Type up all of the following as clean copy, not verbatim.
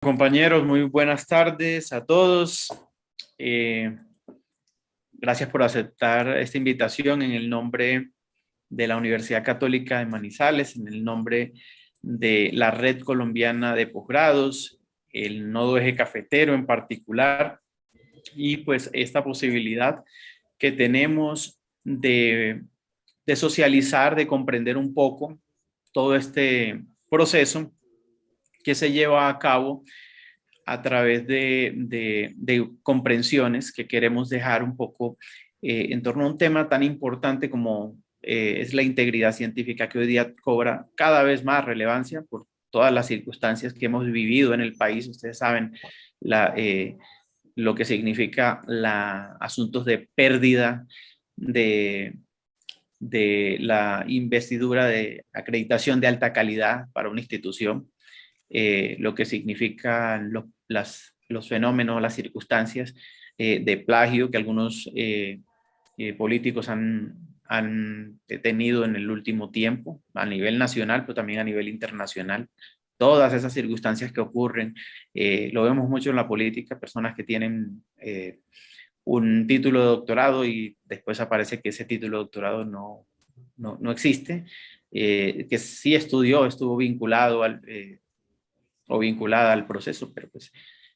Compañeros, muy buenas tardes a todos. Eh, Gracias por aceptar esta invitación en el nombre de la Universidad Católica de Manizales, en el nombre de la Red Colombiana de Posgrados, el Nodo Eje Cafetero en particular, y pues esta posibilidad que tenemos de socializar, de comprender un poco todo este proceso que se lleva a cabo a través de comprensiones que queremos dejar un poco en torno a un tema tan importante como es la integridad científica, que hoy día cobra cada vez más relevancia por todas las circunstancias que hemos vivido en el país. Ustedes saben la, lo que significa asuntos de pérdida de, de la investidura de acreditación de alta calidad para una institución, lo que significan los fenómenos, las circunstancias de plagio que algunos políticos han tenido en el último tiempo, a nivel nacional, pero también a nivel internacional. Todas esas circunstancias que ocurren, lo vemos mucho en la política, personas que tienen un título de doctorado y después aparece que ese título de doctorado no existe, que sí estudió, estuvo vinculado o vinculada al proceso, pero pues,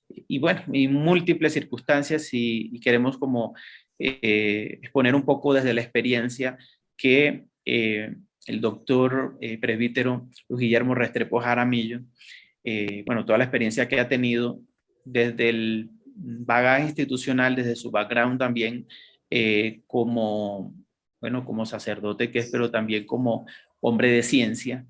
y bueno, y múltiples circunstancias y queremos como exponer un poco desde la experiencia que el doctor presbítero Luis Guillermo Restrepo Jaramillo, bueno, toda la experiencia que ha tenido desde el bagaje institucional, desde su background también como, bueno, como sacerdote que es, pero también como hombre de ciencia,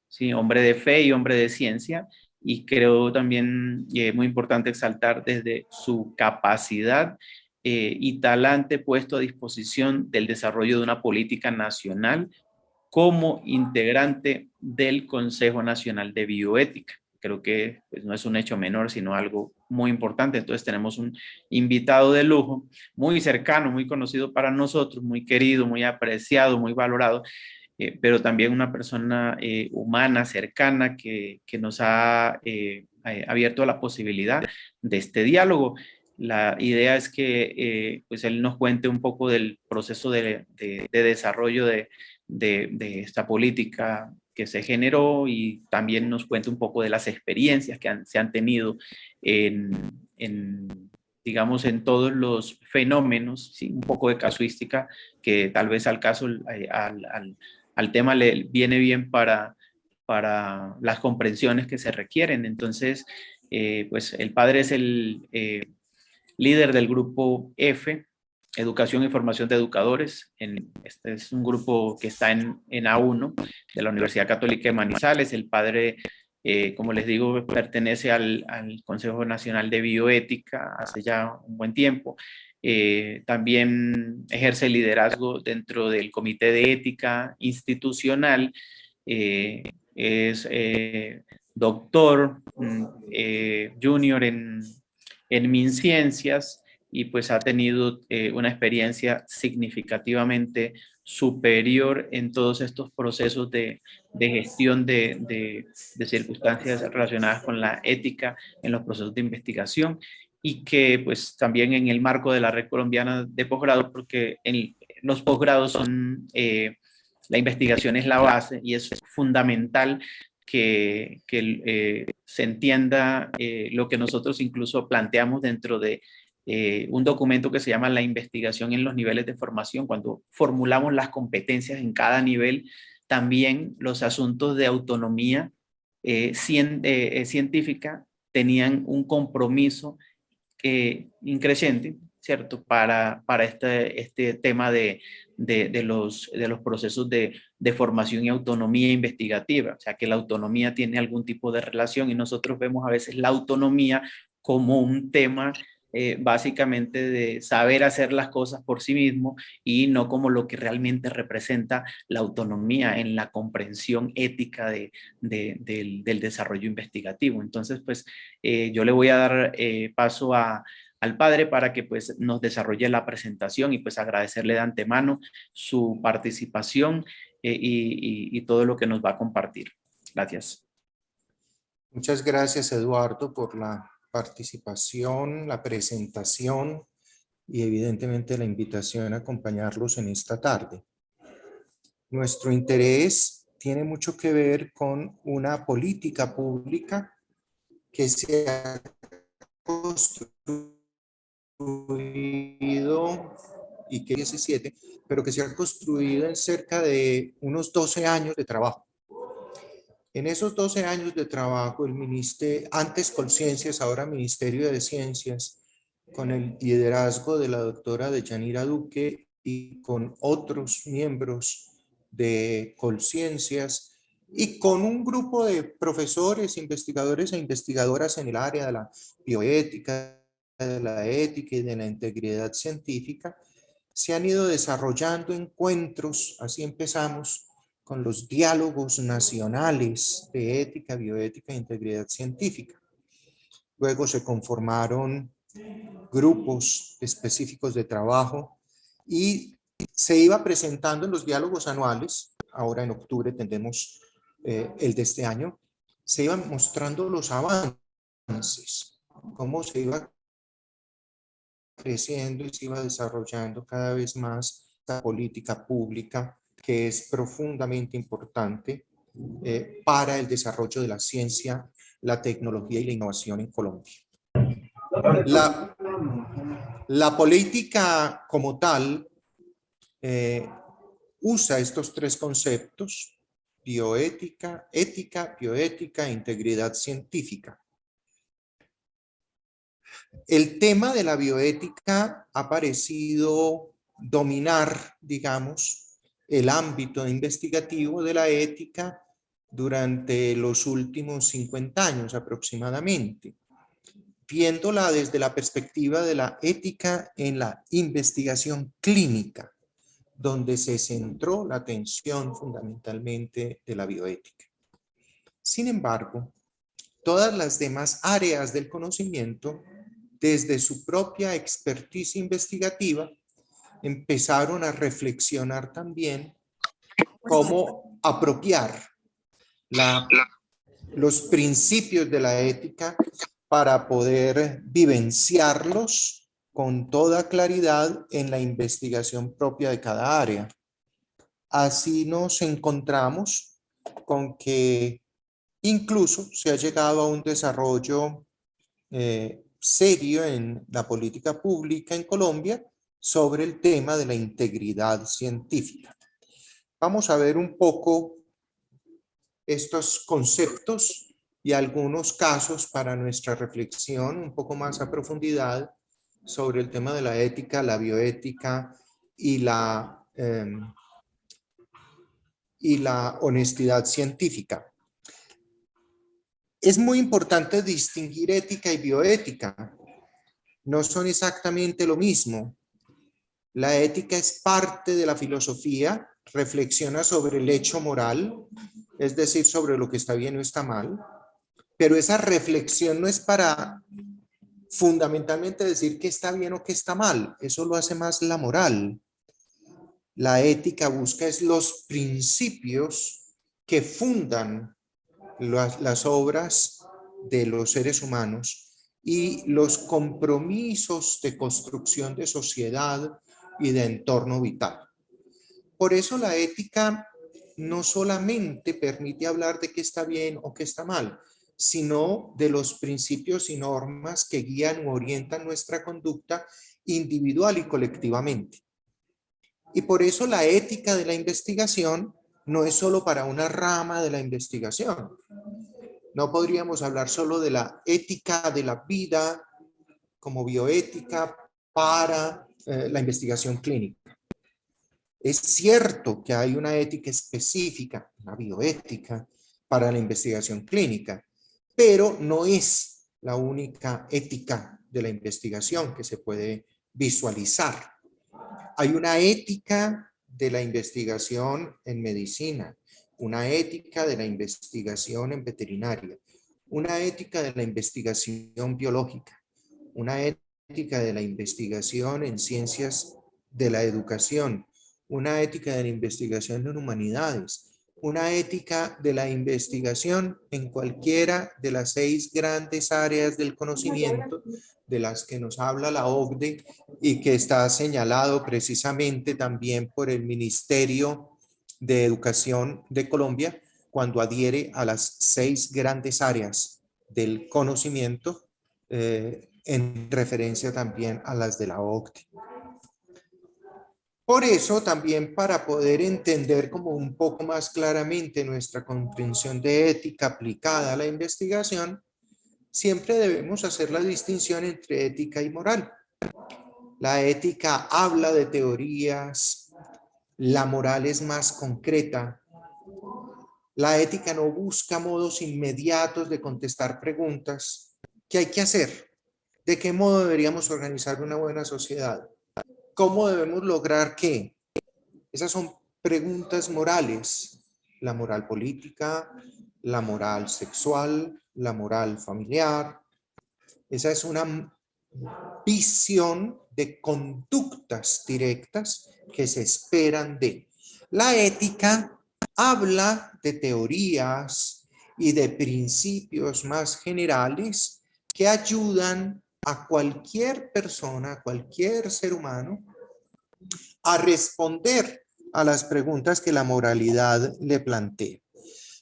¿sí? Hombre de fe y hombre de ciencia, y creo también muy importante exaltar desde su capacidad y talante puesto a disposición del desarrollo de una política nacional como integrante del Consejo Nacional de Bioética. Creo que pues, no es un hecho menor, sino algo muy importante. Entonces tenemos un invitado de lujo, muy cercano, muy conocido para nosotros, muy querido, muy apreciado, muy valorado, pero también una persona humana, cercana, que nos ha abierto la posibilidad de este diálogo. La idea es que pues él nos cuente un poco del proceso de desarrollo de esta política que se generó y también nos cuente un poco de las experiencias que se han tenido en, en, digamos, en todos los fenómenos, ¿sí? Un poco de casuística que tal vez al caso, al tema le viene bien para las comprensiones que se requieren. Entonces, pues el padre es el líder del grupo F, Educación y Formación de Educadores. Este es un grupo que está en A1 de la Universidad Católica de Manizales. El padre, como les digo, pertenece al Consejo Nacional de Bioética hace ya un buen tiempo. También ejerce liderazgo dentro del Comité de Ética Institucional. Es doctor junior en MinCiencias y pues ha tenido una experiencia significativamente superior en todos estos procesos de gestión de circunstancias relacionadas con la ética en los procesos de investigación y que pues también en el marco de la Red Colombiana de Posgrado, porque los posgrados son, la investigación es la base y es fundamental que se entienda lo que nosotros incluso planteamos dentro de un documento que se llama la investigación en los niveles de formación, cuando formulamos las competencias en cada nivel, también los asuntos de autonomía científica tenían un compromiso increciente, ¿cierto? Para este tema de los procesos de formación y autonomía investigativa, o sea, que la autonomía tiene algún tipo de relación y nosotros vemos a veces la autonomía como un tema básicamente de saber hacer las cosas por sí mismo y no como lo que realmente representa la autonomía en la comprensión ética del desarrollo investigativo. Entonces, pues yo le voy a dar paso al padre para que pues nos desarrolle la presentación y pues agradecerle de antemano su participación y todo lo que nos va a compartir. Gracias. Muchas gracias, Eduardo, por la participación, la presentación y evidentemente la invitación a acompañarlos en esta tarde. Nuestro interés tiene mucho que ver con una política pública que se ha construido y que 17, pero que se ha construido en cerca de unos 12 años de trabajo. En esos 12 años de trabajo, el ministerio, antes Colciencias, ahora Ministerio de Ciencias, con el liderazgo de la doctora Deyanira Duque y con otros miembros de Colciencias y con un grupo de profesores, investigadores e investigadoras en el área de la bioética, de la ética y de la integridad científica, se han ido desarrollando encuentros, así empezamos, con los diálogos nacionales de ética, bioética e integridad científica. Luego se conformaron grupos específicos de trabajo y se iba presentando en los diálogos anuales. Ahora en octubre tendremos el de este año. Se iban mostrando los avances, cómo se iba creciendo y se iba desarrollando cada vez más la política pública que es profundamente importante para el desarrollo de la ciencia, la tecnología y la innovación en Colombia. La política como tal usa estos tres conceptos: bioética, ética, bioética e integridad científica. El tema de la bioética ha parecido dominar, digamos, el ámbito investigativo de la ética durante los últimos 50 años aproximadamente, viéndola desde la perspectiva de la ética en la investigación clínica, donde se centró la atención fundamentalmente de la bioética. Sin embargo, todas las demás áreas del conocimiento, desde su propia expertise investigativa, empezaron a reflexionar también cómo apropiar los principios de la ética para poder vivenciarlos con toda claridad en la investigación propia de cada área. Así nos encontramos con que incluso se ha llegado a un desarrollo serio en la política pública en Colombia sobre el tema de la integridad científica. Vamos a ver un poco estos conceptos y algunos casos para nuestra reflexión un poco más a profundidad sobre el tema de la ética, la bioética y la honestidad científica. Es muy importante distinguir ética y bioética. No son exactamente lo mismo. La ética es parte de la filosofía, reflexiona sobre el hecho moral, es decir, sobre lo que está bien o está mal, pero esa reflexión no es para fundamentalmente decir qué está bien o qué está mal, eso lo hace más la moral. La ética busca es los principios que fundan las obras de los seres humanos y los compromisos de construcción de sociedad y de entorno vital. Por eso la ética no solamente permite hablar de qué está bien o qué está mal, sino de los principios y normas que guían o orientan nuestra conducta individual y colectivamente. Y por eso la ética de la investigación no es solo para una rama de la investigación. No podríamos hablar solo de la ética de la vida como bioética para la investigación clínica. Es cierto que hay una ética específica, una bioética, para la investigación clínica, pero no es la única ética de la investigación que se puede visualizar. Hay una ética de la investigación en medicina, una ética de la investigación en veterinaria, una ética de la investigación biológica, una ética de la investigación en ciencias de la educación, una ética de la investigación en humanidades, una ética de la investigación en cualquiera de las 6 grandes áreas del conocimiento de las que nos habla la OCDE y que está señalado precisamente también por el Ministerio de Educación de Colombia cuando adhiere a las 6 grandes áreas del conocimiento en referencia también a las de la OCDE. Por eso también para poder entender como un poco más claramente nuestra comprensión de ética aplicada a la investigación, siempre debemos hacer la distinción entre ética y moral. La ética habla de teorías, la moral es más concreta. La ética no busca modos inmediatos de contestar preguntas. ¿Qué hay que hacer? ¿De qué modo deberíamos organizar una buena sociedad? ¿Cómo debemos lograr qué? Esas son preguntas morales. La moral política, la moral sexual, la moral familiar. Esa es una visión de conductas directas que se esperan de. La ética habla de teorías y de principios más generales que ayudan a cualquier persona, a cualquier ser humano, a responder a las preguntas que la moralidad le plantea.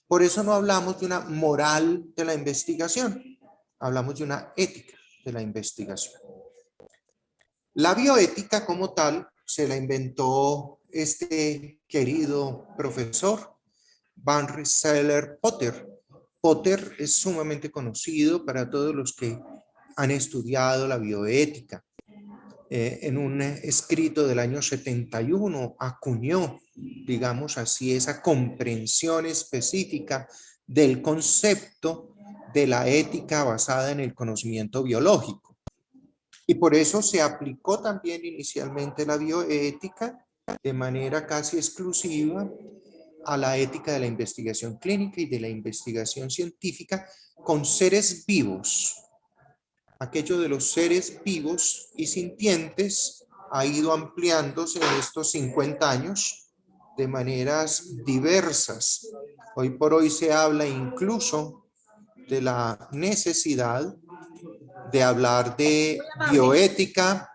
Por eso no hablamos de una moral de la investigación, hablamos de una ética de la investigación. La bioética como tal se la inventó este querido profesor Van Rensselaer Potter. Potter es sumamente conocido para todos los que han estudiado la bioética. En un escrito del año 71 acuñó, digamos así, esa comprensión específica del concepto de la ética basada en el conocimiento biológico. Y por eso se aplicó también inicialmente la bioética de manera casi exclusiva a la ética de la investigación clínica y de la investigación científica con seres vivos. Aquello de los seres vivos y sintientes ha ido ampliándose en estos 50 años de maneras diversas. Hoy por hoy se habla incluso de la necesidad de hablar de bioética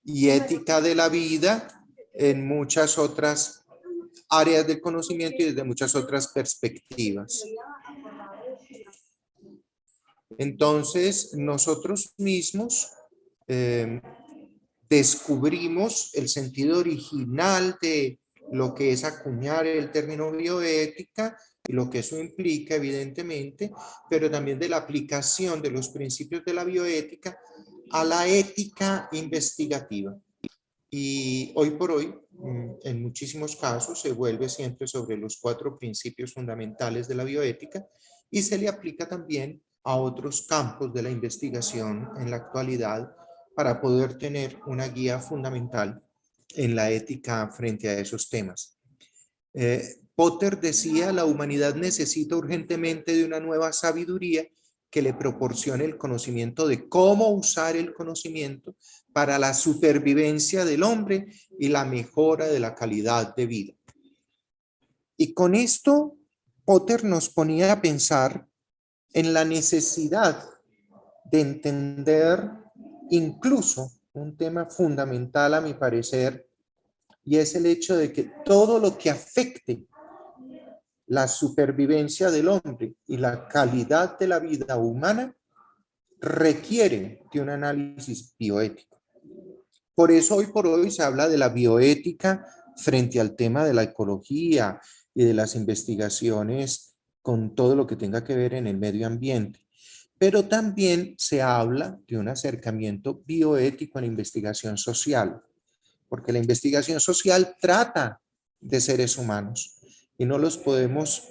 y ética de la vida en muchas otras áreas del conocimiento y desde muchas otras perspectivas. Entonces, nosotros mismos descubrimos el sentido original de lo que es acuñar el término bioética y lo que eso implica, evidentemente, pero también de la aplicación de los principios de la bioética a la ética investigativa. Y hoy por hoy, en muchísimos casos, se vuelve siempre sobre los 4 principios fundamentales de la bioética y se le aplica también a otros campos de la investigación en la actualidad para poder tener una guía fundamental en la ética frente a esos temas. Potter decía, la humanidad necesita urgentemente de una nueva sabiduría que le proporcione el conocimiento de cómo usar el conocimiento para la supervivencia del hombre y la mejora de la calidad de vida. Y con esto, Potter nos ponía a pensar en la necesidad de entender incluso un tema fundamental a mi parecer, y es el hecho de que todo lo que afecte la supervivencia del hombre y la calidad de la vida humana requiere de un análisis bioético. Por eso hoy por hoy se habla de la bioética frente al tema de la ecología y de las investigaciones con todo lo que tenga que ver en el medio ambiente. Pero también se habla de un acercamiento bioético en la investigación social, porque la investigación social trata de seres humanos y no los podemos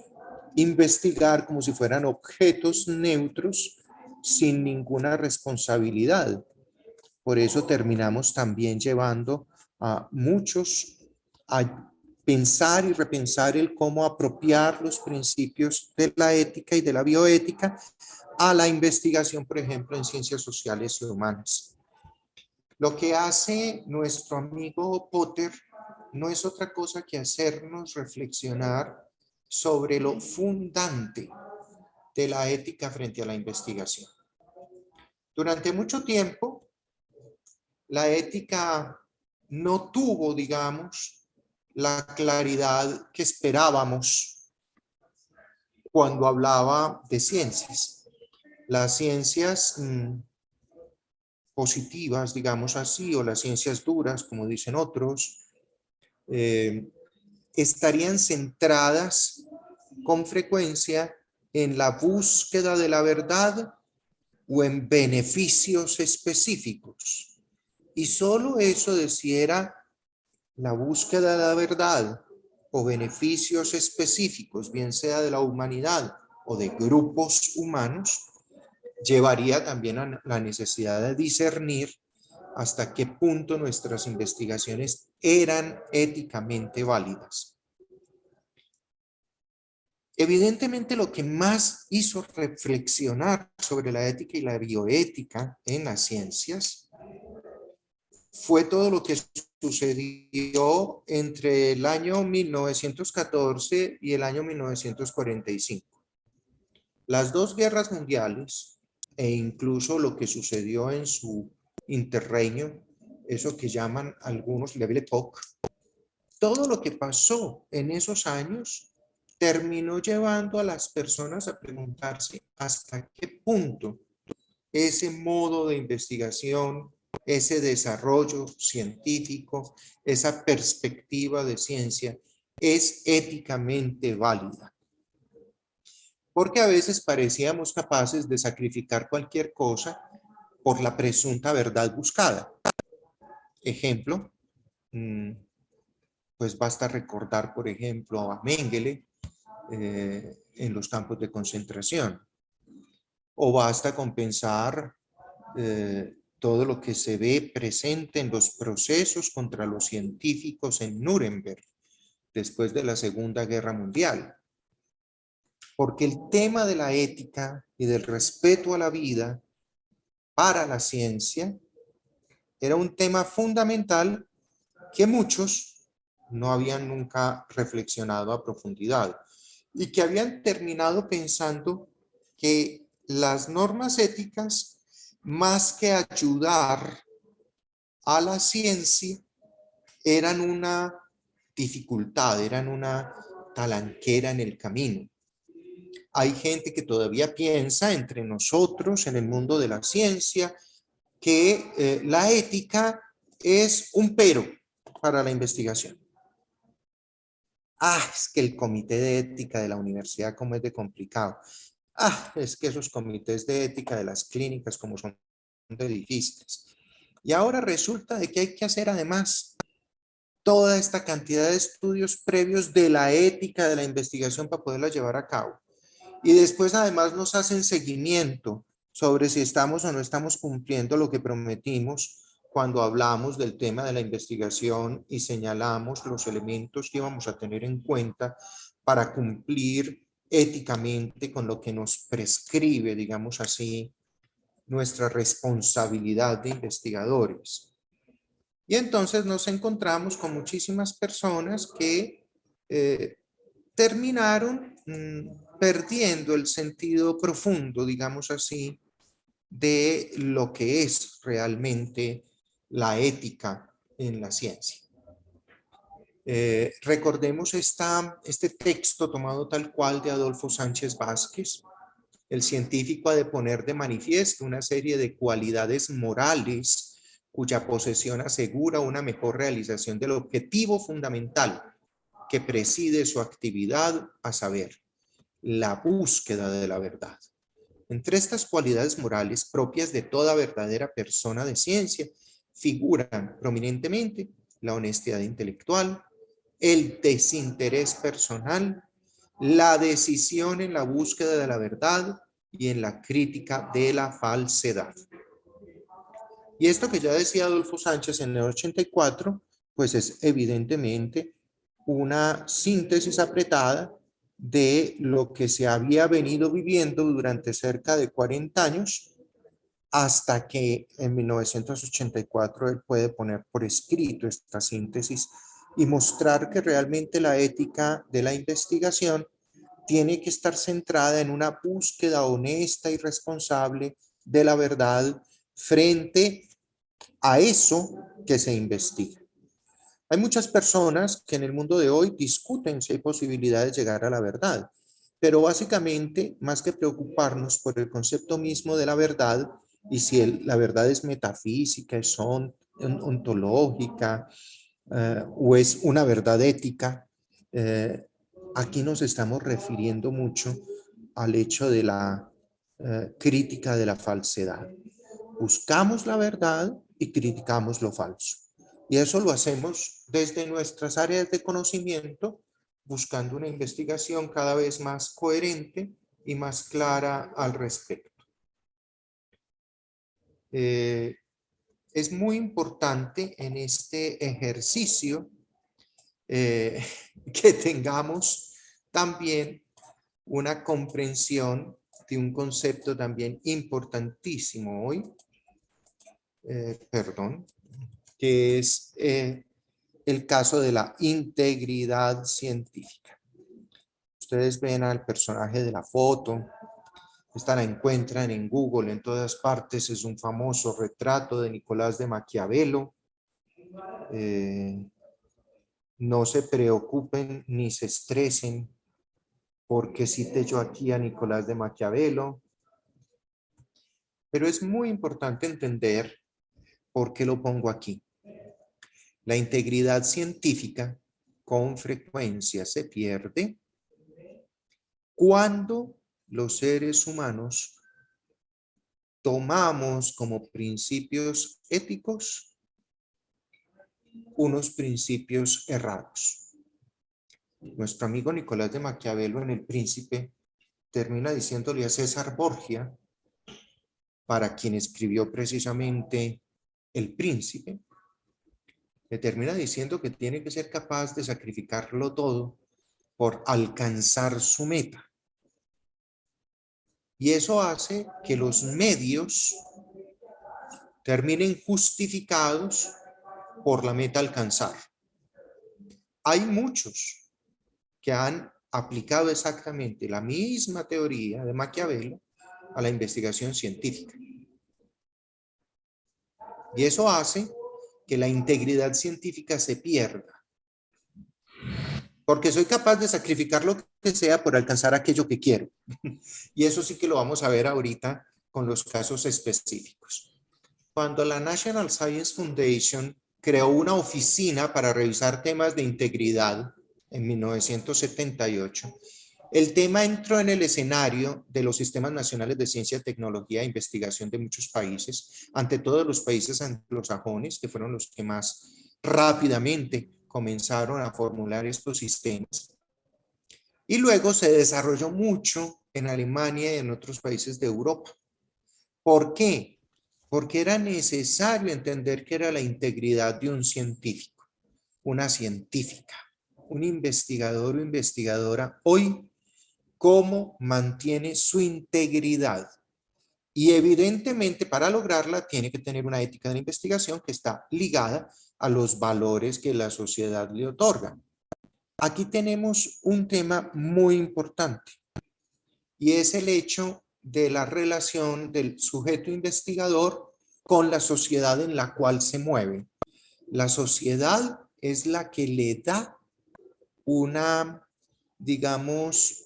investigar como si fueran objetos neutros sin ninguna responsabilidad. Por eso terminamos también llevando a muchos a pensar y repensar el cómo apropiar los principios de la ética y de la bioética a la investigación, por ejemplo, en ciencias sociales y humanas. Lo que hace nuestro amigo Potter no es otra cosa que hacernos reflexionar sobre lo fundante de la ética frente a la investigación. Durante mucho tiempo, la ética no tuvo, digamos, la claridad que esperábamos cuando hablaba de ciencias. Las ciencias positivas, digamos así, o las ciencias duras, como dicen otros, estarían centradas con frecuencia en la búsqueda de la verdad o en beneficios específicos. Y solo eso de si era la búsqueda de la verdad o beneficios específicos, bien sea de la humanidad o de grupos humanos, llevaría también a la necesidad de discernir hasta qué punto nuestras investigaciones eran éticamente válidas. Evidentemente, lo que más hizo reflexionar sobre la ética y la bioética en las ciencias fue todo lo que sucedió entre el año 1914 y el año 1945. Las dos guerras mundiales e incluso lo que sucedió en su interregnio, eso que llaman algunos la Belle Époque, todo lo que pasó en esos años terminó llevando a las personas a preguntarse hasta qué punto ese modo de investigación, ese desarrollo científico, esa perspectiva de ciencia es éticamente válida. Porque a veces parecíamos capaces de sacrificar cualquier cosa por la presunta verdad buscada. Ejemplo, pues basta recordar, por ejemplo, a Mengele en los campos de concentración. O basta con pensar todo lo que se ve presente en los procesos contra los científicos en Nuremberg después de la Segunda Guerra Mundial. Porque el tema de la ética y del respeto a la vida para la ciencia era un tema fundamental que muchos no habían nunca reflexionado a profundidad y que habían terminado pensando que las normas éticas, más que ayudar a la ciencia, eran una dificultad, eran una talanquera en el camino. Hay gente que todavía piensa entre nosotros en el mundo de la ciencia que la ética es un pero para la investigación. Es que el comité de ética de la universidad como es de complicado. Es que esos comités de ética de las clínicas como son de difíciles. Y ahora resulta de que hay que hacer además toda esta cantidad de estudios previos de la ética de la investigación para poderla llevar a cabo. Y después además nos hacen seguimiento sobre si estamos o no estamos cumpliendo lo que prometimos cuando hablamos del tema de la investigación y señalamos los elementos que íbamos a tener en cuenta para cumplir éticamente con lo que nos prescribe, digamos así, nuestra responsabilidad de investigadores. Y entonces nos encontramos con muchísimas personas que terminaron perdiendo el sentido profundo, digamos así, de lo que es realmente la ética en la ciencia. Recordemos este texto tomado tal cual de Adolfo Sánchez Vázquez. El científico ha de poner de manifiesto una serie de cualidades morales cuya posesión asegura una mejor realización del objetivo fundamental que preside su actividad, a saber, la búsqueda de la verdad. Entre estas cualidades morales propias de toda verdadera persona de ciencia figuran prominentemente la honestidad intelectual, el desinterés personal, la decisión en la búsqueda de la verdad y en la crítica de la falsedad. Y esto que ya decía Adolfo Sánchez en el 84, pues es evidentemente una síntesis apretada de lo que se había venido viviendo durante cerca de 40 años, hasta que en 1984 él puede poner por escrito esta síntesis y mostrar que realmente la ética de la investigación tiene que estar centrada en una búsqueda honesta y responsable de la verdad frente a eso que se investiga. Hay muchas personas que en el mundo de hoy discuten si hay posibilidades de llegar a la verdad, pero básicamente, más que preocuparnos por el concepto mismo de la verdad y si la verdad es metafísica, es ontológica o es una verdad ética, aquí nos estamos refiriendo mucho al hecho de la crítica de la falsedad. Buscamos la verdad y criticamos lo falso. Y eso lo hacemos desde nuestras áreas de conocimiento, buscando una investigación cada vez más coherente y más clara al respecto. Es muy importante en este ejercicio que tengamos también una comprensión de un concepto también importantísimo hoy, que es el caso de la integridad científica. Ustedes ven al personaje de la foto, esta la encuentran en Google, en todas partes, es un famoso retrato de Nicolás de Maquiavelo. No se preocupen ni se estresen porque cité yo aquí a Nicolás de Maquiavelo, pero es muy importante entender por qué lo pongo aquí. La integridad científica con frecuencia se pierde cuando los seres humanos tomamos como principios éticos unos principios errados. Nuestro amigo Nicolás de Maquiavelo en El Príncipe termina diciéndole a César Borgia, para quien escribió precisamente El Príncipe, le termina diciendo que tiene que ser capaz de sacrificarlo todo por alcanzar su meta. Y eso hace que los medios terminen justificados por la meta alcanzar. Hay muchos que han aplicado exactamente la misma teoría de Maquiavelo a la investigación científica. Y eso hace que la integridad científica se pierda. Porque soy capaz de sacrificar lo que sea por alcanzar aquello que quiero. Y eso sí que lo vamos a ver ahorita con los casos específicos. Cuando la National Science Foundation creó una oficina para revisar temas de integridad en 1978, el tema entró en el escenario de los sistemas nacionales de ciencia, tecnología e investigación de muchos países, ante todo los países anglosajones, que fueron los que más rápidamente comenzaron a formular estos sistemas. Y luego se desarrolló mucho en Alemania y en otros países de Europa. ¿Por qué? Porque era necesario entender qué era la integridad de un científico, una científica, un investigador o investigadora. Hoy, cómo mantiene su integridad. Y evidentemente para lograrla tiene que tener una ética de la investigación que está ligada a los valores que la sociedad le otorga. Aquí tenemos un tema muy importante y es el hecho de la relación del sujeto investigador con la sociedad en la cual se mueve. La sociedad es la que le da una, digamos,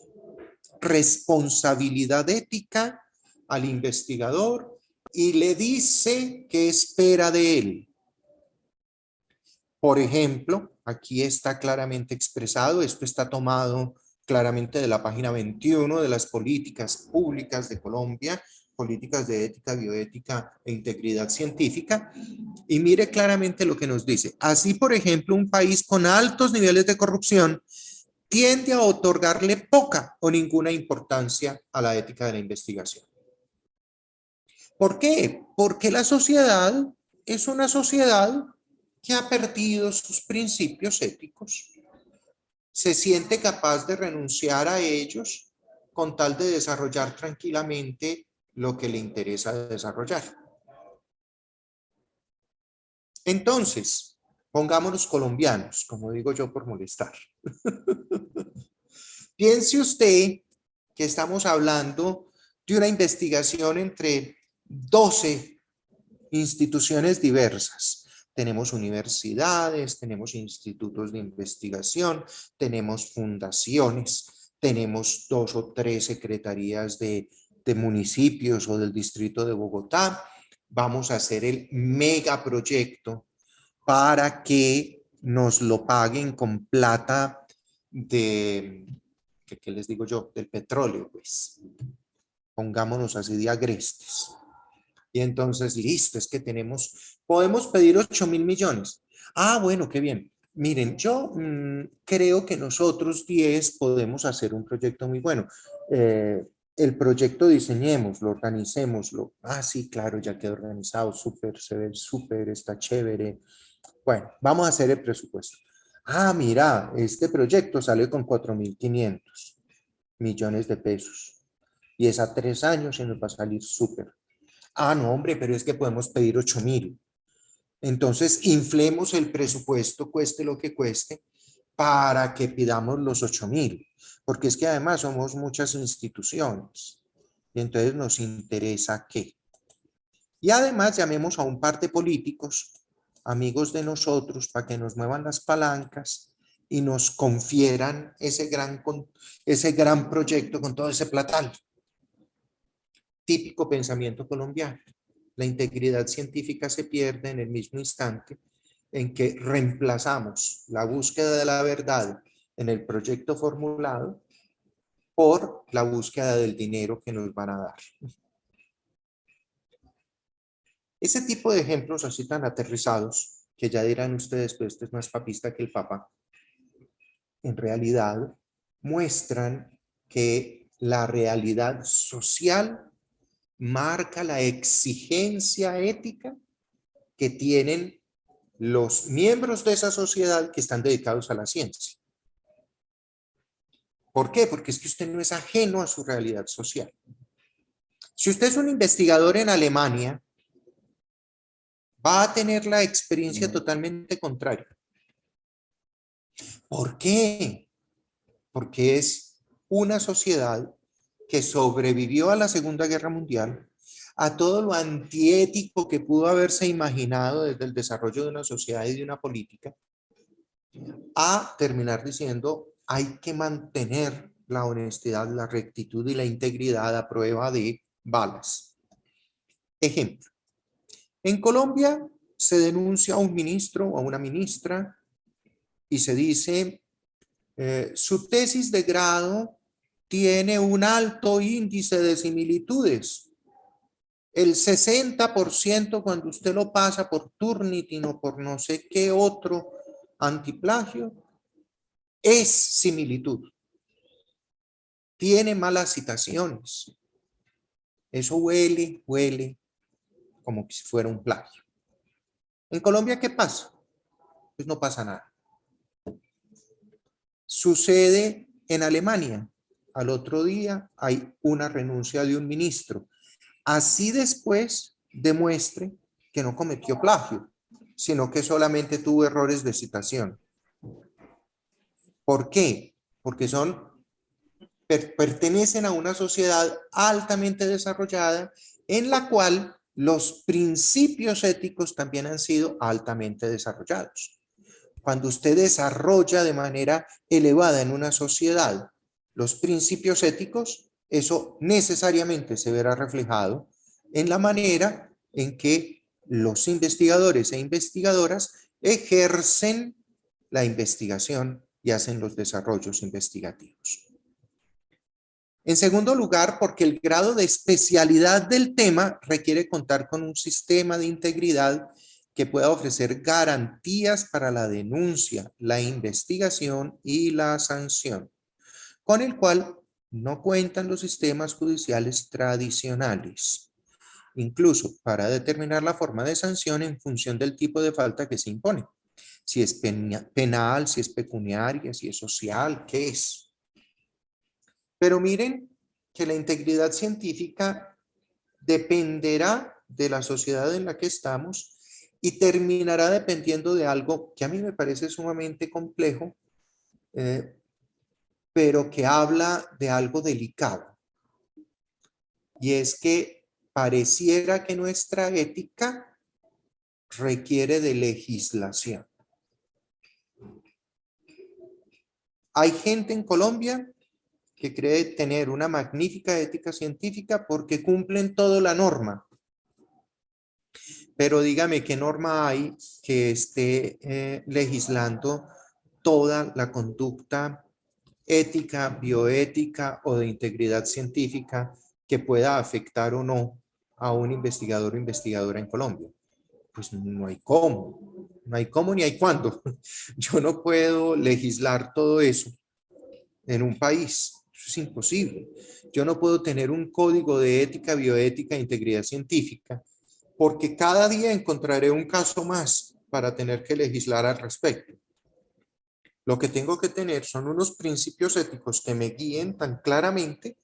responsabilidad ética al investigador y le dice qué espera de él. Por ejemplo, aquí está claramente expresado, esto está tomado claramente de la página 21 de las políticas públicas de Colombia, políticas de ética, bioética e integridad científica, y mire claramente lo que nos dice. Así, por ejemplo, un país con altos niveles de corrupción tiende a otorgarle poca o ninguna importancia a la ética de la investigación. ¿Por qué? Porque la sociedad es una sociedad que ha perdido sus principios éticos. Se siente capaz de renunciar a ellos con tal de desarrollar tranquilamente lo que le interesa desarrollar. Entonces, Pongámonos colombianos, como digo yo por molestar. Piense usted que estamos hablando de una investigación entre 12 instituciones diversas. Tenemos universidades, tenemos institutos de investigación, tenemos fundaciones, tenemos 2 o 3 secretarías de municipios o del distrito de Bogotá. Vamos a hacer el megaproyecto para que nos lo paguen con plata de, ¿qué les digo yo? Del petróleo, pues. Pongámonos así de agrestes. Y entonces, listo, es que podemos pedir 8.000 millones. Ah, bueno, qué bien. Miren, yo creo que nosotros 10 podemos hacer un proyecto muy bueno. El proyecto diseñémoslo, organicémoslo. Ah, sí, claro, ya quedó organizado, súper, se ve súper, está chévere. Bueno, vamos a hacer el presupuesto. Ah, mira, este proyecto sale con 4.500 millones de pesos. Y es a 3 años y nos va a salir súper. Ah, no, hombre, pero es que podemos pedir 8.000. Entonces, inflemos el presupuesto, cueste lo que cueste, para que pidamos los 8.000. Porque es que además somos muchas instituciones. Y entonces nos interesa qué. Y además llamemos a un par de políticos, amigos de nosotros, para que nos muevan las palancas y nos confieran ese gran proyecto con todo ese platal. Típico pensamiento colombiano. La integridad científica se pierde en el mismo instante en que reemplazamos la búsqueda de la verdad en el proyecto formulado por la búsqueda del dinero que nos van a dar. Ese tipo de ejemplos así tan aterrizados, que ya dirán ustedes, pues este es más papista que el Papa, en realidad muestran que la realidad social marca la exigencia ética que tienen los miembros de esa sociedad que están dedicados a la ciencia. ¿Por qué? Porque es que usted no es ajeno a su realidad social. Si usted es un investigador en Alemania, va a tener la experiencia totalmente contraria. ¿Por qué? Porque es una sociedad que sobrevivió a la Segunda Guerra Mundial, a todo lo antiético que pudo haberse imaginado desde el desarrollo de una sociedad y de una política, a terminar diciendo hay que mantener la honestidad, la rectitud y la integridad a prueba de balas. Ejemplo, en Colombia se denuncia a un ministro o a una ministra y se dice su tesis de grado tiene un alto índice de similitudes. El 60% cuando usted lo pasa por Turnitin o por no sé qué otro antiplagio, es similitud. Tiene malas citaciones. Eso huele como si fuera un plagio. En Colombia, ¿qué pasa? Pues no pasa nada. Sucede en Alemania. Al otro día hay una renuncia de un ministro. Así después demuestre que no cometió plagio, sino que solamente tuvo errores de citación. ¿Por qué? Porque pertenecen a una sociedad altamente desarrollada en la cual los principios éticos también han sido altamente desarrollados. Cuando usted desarrolla de manera elevada en una sociedad los principios éticos, eso necesariamente se verá reflejado en la manera en que los investigadores e investigadoras ejercen la investigación y hacen los desarrollos investigativos. En segundo lugar, porque el grado de especialidad del tema requiere contar con un sistema de integridad que pueda ofrecer garantías para la denuncia, la investigación y la sanción, con el cual no cuentan los sistemas judiciales tradicionales, incluso para determinar la forma de sanción en función del tipo de falta que se impone. Si es penal, si es pecuniaria, si es social, ¿qué es? Pero miren que la integridad científica dependerá de la sociedad en la que estamos y terminará dependiendo de algo que a mí me parece sumamente complejo, pero que habla de algo delicado. Y es que pareciera que nuestra ética requiere de legislación. Hay gente en Colombia que cree tener una magnífica ética científica porque cumplen toda la norma. Pero dígame, ¿qué norma hay que esté legislando toda la conducta ética, bioética o de integridad científica que pueda afectar o no a un investigador o investigadora en Colombia? Pues no hay cómo, no hay cómo ni hay cuándo. Yo no puedo legislar todo eso en un país. Eso es imposible. Yo no puedo tener un código de ética, bioética e integridad científica porque cada día encontraré un caso más para tener que legislar al respecto. Lo que tengo que tener son unos principios éticos que me guíen tan claramente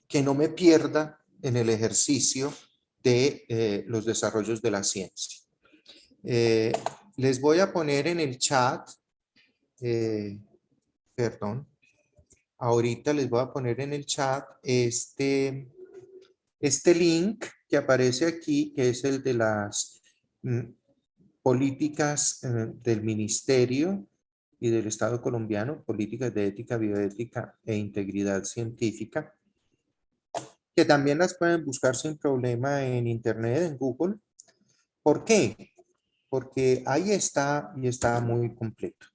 que no me pierda en el ejercicio de los desarrollos de la ciencia. Les voy a poner en el chat, perdón, ahorita les voy a poner en el chat este link que aparece aquí, que es el de las políticas del Ministerio y del Estado colombiano, políticas de ética, bioética e integridad científica, que también las pueden buscar sin problema en Internet, en Google. ¿Por qué? Porque ahí está y está muy completo.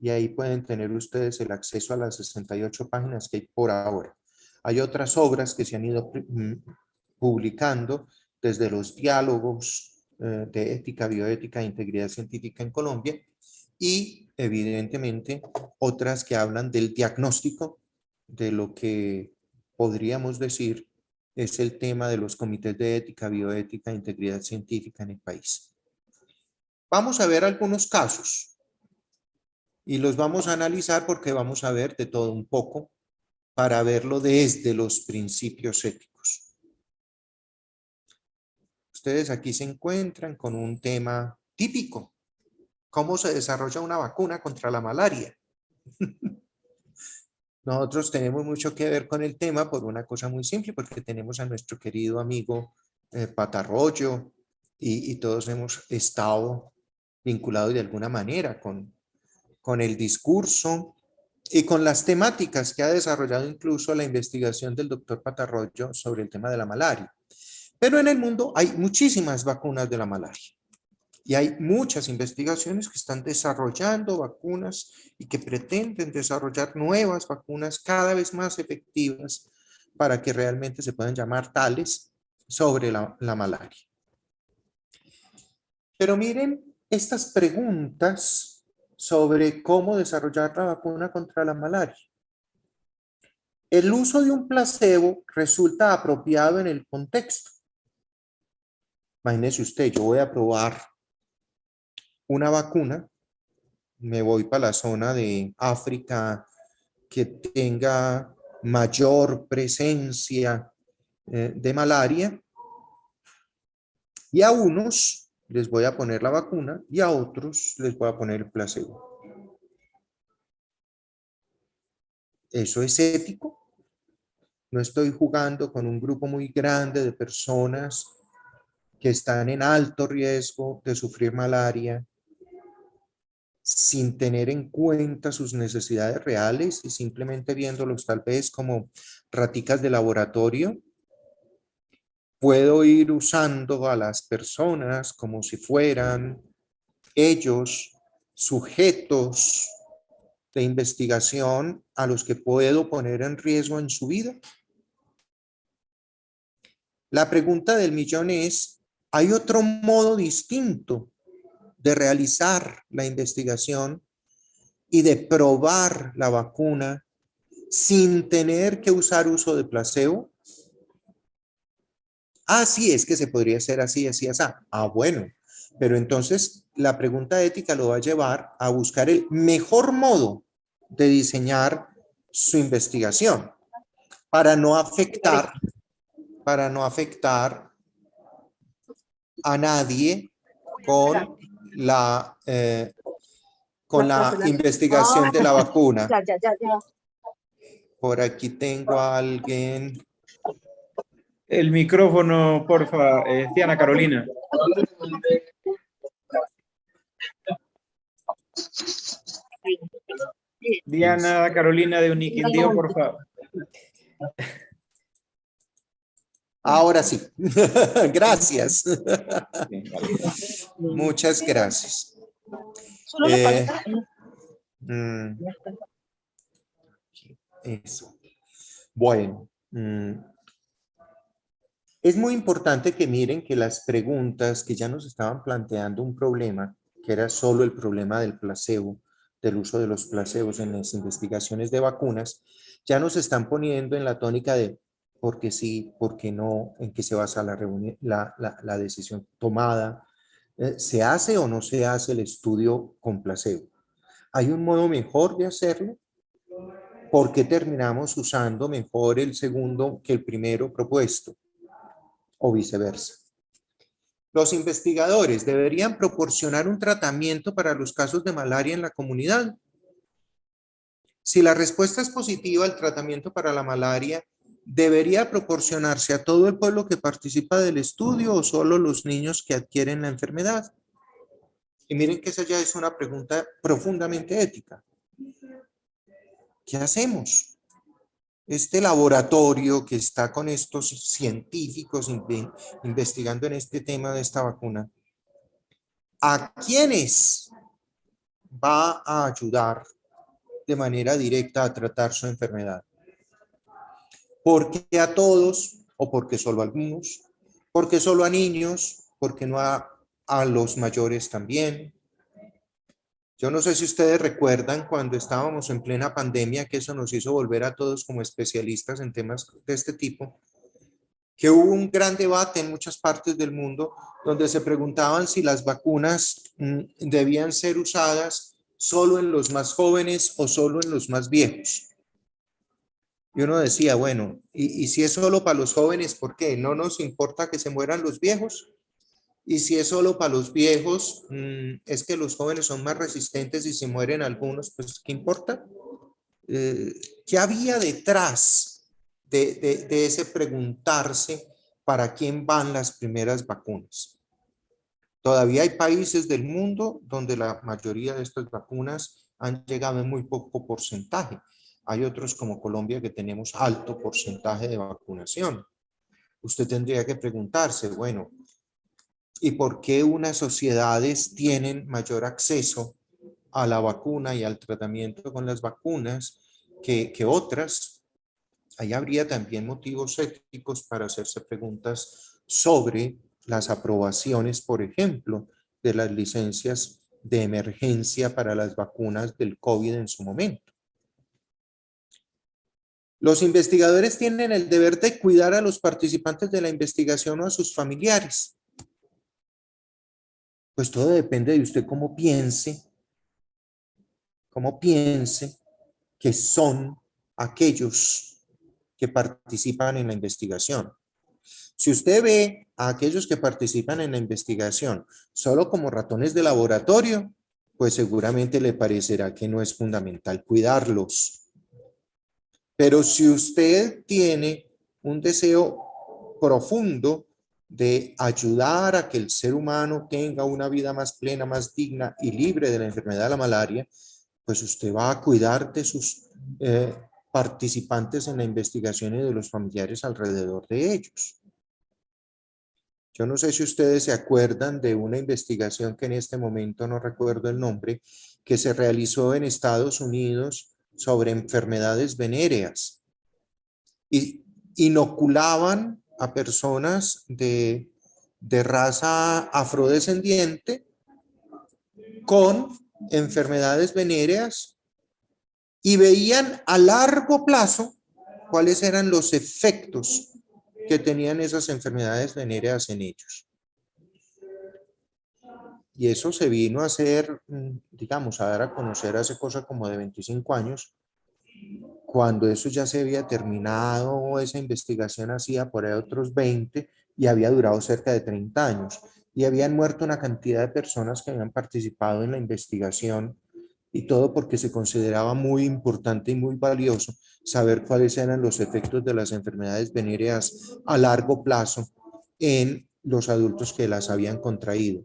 Y ahí pueden tener ustedes el acceso a las 68 páginas que hay por ahora. Hay otras obras que se han ido publicando desde los diálogos de ética, bioética e integridad científica en Colombia y evidentemente otras que hablan del diagnóstico de lo que podríamos decir es el tema de los comités de ética, bioética e integridad científica en el país. Vamos a ver algunos casos y los vamos a analizar porque vamos a ver de todo un poco para verlo desde los principios éticos. Ustedes aquí se encuentran con un tema típico. ¿Cómo se desarrolla una vacuna contra la malaria? Nosotros tenemos mucho que ver con el tema por una cosa muy simple, porque tenemos a nuestro querido amigo Patarroyo y todos hemos estado vinculados de alguna manera con el discurso y con las temáticas que ha desarrollado incluso la investigación del doctor Patarroyo sobre el tema de la malaria. Pero en el mundo hay muchísimas vacunas de la malaria. Y hay muchas investigaciones que están desarrollando vacunas y que pretenden desarrollar nuevas vacunas cada vez más efectivas para que realmente se puedan llamar tales sobre la malaria. Pero miren estas preguntas sobre cómo desarrollar la vacuna contra la malaria. El uso de un placebo resulta apropiado en el contexto. Imagínese usted, yo voy a probar una vacuna, me voy para la zona de África que tenga mayor presencia de malaria y a unos les voy a poner la vacuna y a otros les voy a poner el placebo. ¿Eso es ético? No estoy jugando con un grupo muy grande de personas que están en alto riesgo de sufrir malaria sin tener en cuenta sus necesidades reales y simplemente viéndolos tal vez como raticas de laboratorio. Puedo ir usando a las personas como si fueran ellos sujetos de investigación a los que puedo poner en riesgo en su vida. La pregunta del millón es, ¿hay otro modo distinto de realizar la investigación y de probar la vacuna sin tener que usar uso de placebo? Ah, sí, es que se podría hacer así, así, así. Ah, bueno, pero entonces la pregunta ética lo va a llevar a buscar el mejor modo de diseñar su investigación para no afectar a nadie con la investigación de la vacuna. Por aquí tengo a alguien. El micrófono, porfa, Diana Carolina. Diana Carolina de Uniquindío, por favor. Ahora sí. Gracias. Muchas gracias. Eso. Bueno. Es muy importante que miren que las preguntas que ya nos estaban planteando un problema, que era solo el problema del placebo, del uso de los placebos en las investigaciones de vacunas, ya nos están poniendo en la tónica de por qué sí, por qué no, en qué se basa la decisión tomada, ¿se hace o no se hace el estudio con placebo? ¿Hay un modo mejor de hacerlo? ¿Por qué terminamos usando mejor el segundo que el primero propuesto? O viceversa. Los investigadores deberían proporcionar un tratamiento para los casos de malaria en la comunidad. Si la respuesta es positiva, el tratamiento para la malaria debería proporcionarse a todo el pueblo que participa del estudio o solo los niños que adquieren la enfermedad. Y miren que esa ya es una pregunta profundamente ética. ¿Qué hacemos? Este laboratorio que está con estos científicos investigando en este tema de esta vacuna, ¿a quiénes va a ayudar de manera directa a tratar su enfermedad? ¿Por qué a todos o por qué solo a algunos? ¿Por qué solo a niños? ¿Por qué no a los mayores también? Yo no sé si ustedes recuerdan cuando estábamos en plena pandemia que eso nos hizo volver a todos como especialistas en temas de este tipo, que hubo un gran debate en muchas partes del mundo donde se preguntaban si las vacunas debían ser usadas solo en los más jóvenes o solo en los más viejos. Y uno decía, bueno, ¿y si es solo para los jóvenes, por qué? ¿No nos importa que se mueran los viejos? Y si es solo para los viejos, es que los jóvenes son más resistentes y si mueren algunos, pues ¿qué importa? ¿Qué había detrás de ese preguntarse para quién van las primeras vacunas? Todavía hay países del mundo donde la mayoría de estas vacunas han llegado en muy poco porcentaje. Hay otros como Colombia que tenemos alto porcentaje de vacunación. Usted tendría que preguntarse, bueno, ¿y por qué unas sociedades tienen mayor acceso a la vacuna y al tratamiento con las vacunas que otras? Ahí habría también motivos éticos para hacerse preguntas sobre las aprobaciones, por ejemplo, de las licencias de emergencia para las vacunas del COVID en su momento. Los investigadores tienen el deber de cuidar a los participantes de la investigación o a sus familiares. Pues todo depende de usted cómo piense que son aquellos que participan en la investigación. Si usted ve a aquellos que participan en la investigación solo como ratones de laboratorio, pues seguramente le parecerá que no es fundamental cuidarlos. Pero si usted tiene un deseo profundo de ayudar a que el ser humano tenga una vida más plena, más digna y libre de la enfermedad de la malaria, pues usted va a cuidar de sus participantes en la investigación y de los familiares alrededor de ellos. Yo no sé si ustedes se acuerdan de una investigación que en este momento no recuerdo el nombre, que se realizó en Estados Unidos sobre enfermedades venéreas. Y inoculaban a personas de raza afrodescendiente con enfermedades venéreas y veían a largo plazo cuáles eran los efectos que tenían esas enfermedades venéreas en ellos. Y eso se vino a hacer, digamos, a dar a conocer hace cosa como de 25 años, cuando eso ya se había terminado, esa investigación hacía por ahí otros 20 y había durado cerca de 30 años. y habían muerto una cantidad de personas que habían participado en la investigación, y todo porque se consideraba muy importante y muy valioso saber cuáles eran los efectos de las enfermedades venéreas a largo plazo en los adultos que las habían contraído.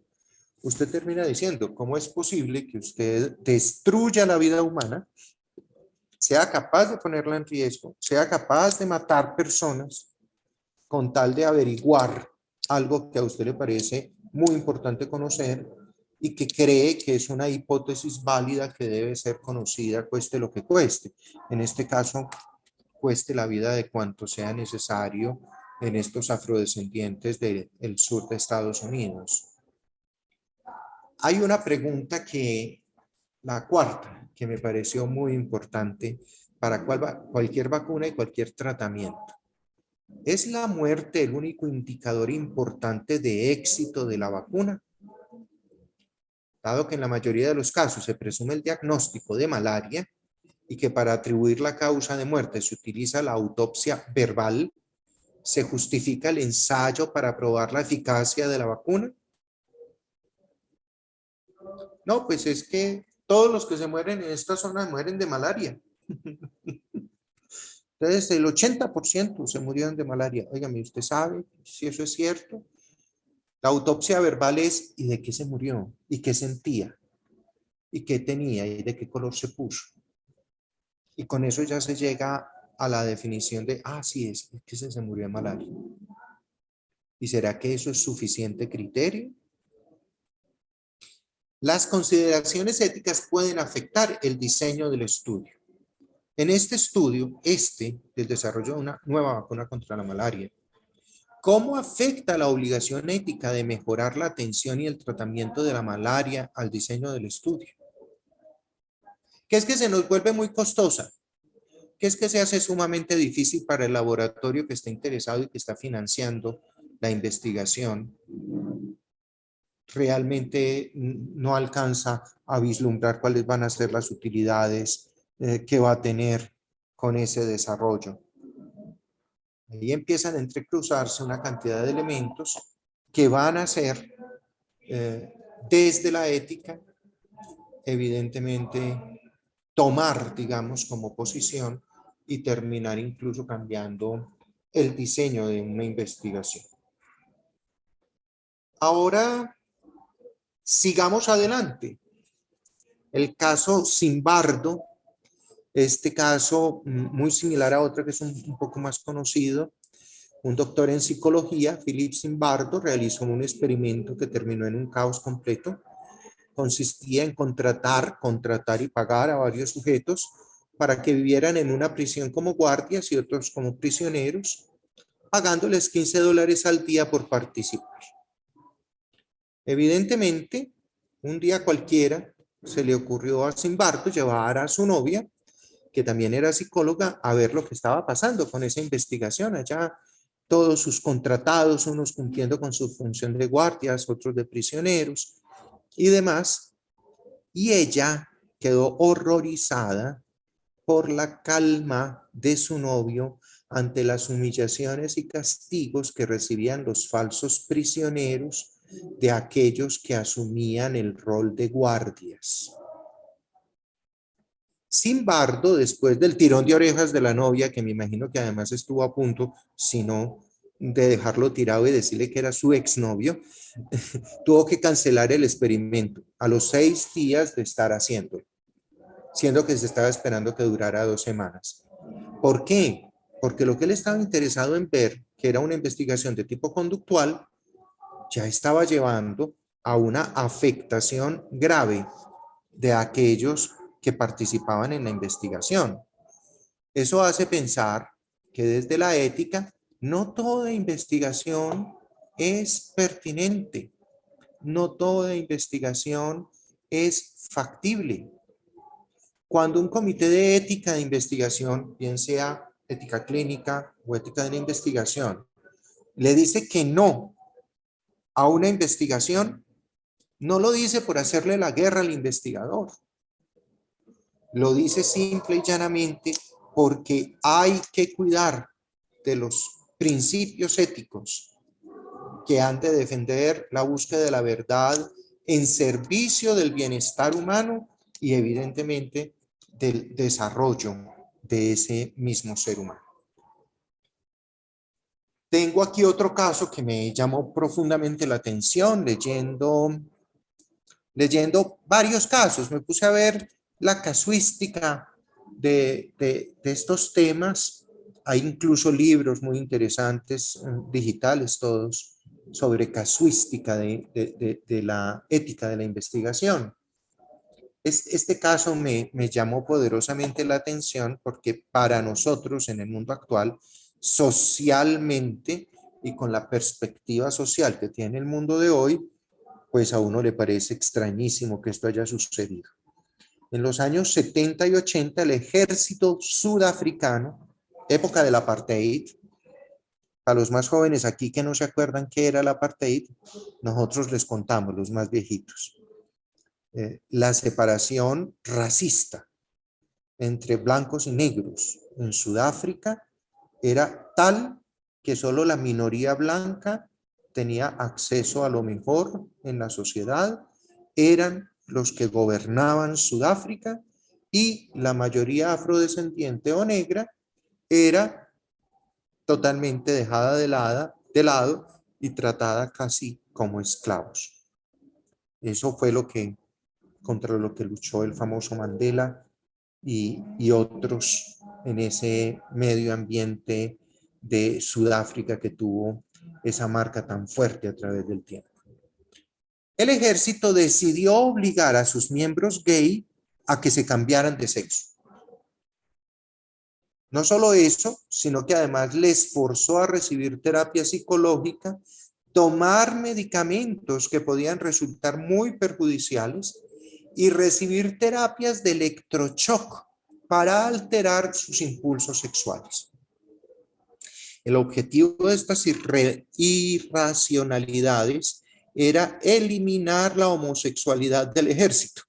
Usted termina diciendo, ¿cómo es posible que usted destruya la vida humana, sea capaz de ponerla en riesgo, sea capaz de matar personas con tal de averiguar algo que a usted le parece muy importante conocer y que cree que es una hipótesis válida que debe ser conocida, cueste lo que cueste? En este caso, cueste la vida de cuanto sea necesario en estos afrodescendientes del sur de Estados Unidos. Hay una pregunta que, la cuarta, que me pareció muy importante para cualquier vacuna y cualquier tratamiento. ¿Es la muerte el único indicador importante de éxito de la vacuna? Dado que en la mayoría de los casos se presume el diagnóstico de malaria y que para atribuir la causa de muerte se utiliza la autopsia verbal, ¿se justifica el ensayo para probar la eficacia de la vacuna? No, pues es que todos los que se mueren en esta zona mueren de malaria. Entonces, el 80% se murieron de malaria. Óigame, ¿usted sabe si eso es cierto? La autopsia verbal es, ¿y de qué se murió? ¿Y qué sentía? ¿Y qué tenía? ¿Y de qué color se puso? Y con eso ya se llega a la definición de, sí, es que se murió de malaria. ¿Y será que eso es suficiente criterio? Las consideraciones éticas pueden afectar el diseño del estudio. En este estudio, del desarrollo de una nueva vacuna contra la malaria, ¿cómo afecta la obligación ética de mejorar la atención y el tratamiento de la malaria al diseño del estudio? ¿Qué es que se nos vuelve muy costosa? ¿Qué es que se hace sumamente difícil para el laboratorio que está interesado y que está financiando la investigación? Realmente no alcanza a vislumbrar cuáles van a ser las utilidades que va a tener con ese desarrollo. Ahí empiezan a entrecruzarse una cantidad de elementos que van a ser desde la ética, evidentemente, tomar, digamos, como posición y terminar incluso cambiando el diseño de una investigación. Ahora, sigamos adelante. El caso Zimbardo, este caso muy similar a otro que es un poco más conocido, un doctor en psicología, Philip Zimbardo, realizó un experimento que terminó en un caos completo. Consistía en contratar y pagar a varios sujetos para que vivieran en una prisión como guardias y otros como prisioneros, pagándoles $15 al día por participar. Evidentemente, un día cualquiera se le ocurrió a Zimbardo llevar a su novia, que también era psicóloga, a ver lo que estaba pasando con esa investigación. Allá todos sus contratados, unos cumpliendo con su función de guardias, otros de prisioneros y demás. Y ella quedó horrorizada por la calma de su novio ante las humillaciones y castigos que recibían los falsos prisioneros de aquellos que asumían el rol de guardias. Zimbardo, después del tirón de orejas de la novia, que me imagino que además estuvo a punto, si no, de dejarlo tirado y decirle que era su exnovio, tuvo que cancelar el experimento a los 6 días de estar haciéndolo, siendo que se estaba esperando que durara 2 semanas. ¿Por qué? Porque lo que él estaba interesado en ver, que era una investigación de tipo conductual, ya estaba llevando a una afectación grave de aquellos que participaban en la investigación. Eso hace pensar que desde la ética, no toda investigación es pertinente, no toda investigación es factible. Cuando un comité de ética de investigación, bien sea ética clínica o ética de la investigación, le dice que no a una investigación, no lo dice por hacerle la guerra al investigador. Lo dice simple y llanamente porque hay que cuidar de los principios éticos que han de defender la búsqueda de la verdad en servicio del bienestar humano y evidentemente del desarrollo de ese mismo ser humano. Tengo aquí otro caso que me llamó profundamente la atención leyendo varios casos. Me puse a ver la casuística de estos temas. Hay incluso libros muy interesantes, digitales todos, sobre casuística de la ética de la investigación. Este caso me llamó poderosamente la atención porque para nosotros en el mundo actual, socialmente y con la perspectiva social que tiene el mundo de hoy, pues a uno le parece extrañísimo que esto haya sucedido. En los años 70 y 80, el ejército sudafricano, época del apartheid, a los más jóvenes aquí que no se acuerdan qué era el apartheid, nosotros les contamos, los más viejitos. La separación racista entre blancos y negros en Sudáfrica era tal que solo la minoría blanca tenía acceso a lo mejor en la sociedad, eran los que gobernaban Sudáfrica y la mayoría afrodescendiente o negra era totalmente dejada de lado y tratada casi como esclavos. Eso fue contra lo que luchó el famoso Mandela y otros en ese medio ambiente de Sudáfrica que tuvo esa marca tan fuerte a través del tiempo. El ejército decidió obligar a sus miembros gay a que se cambiaran de sexo. No solo eso, sino que además les forzó a recibir terapia psicológica, tomar medicamentos que podían resultar muy perjudiciales y recibir terapias de electroshock para alterar sus impulsos sexuales. El objetivo de estas irracionalidades era eliminar la homosexualidad del ejército.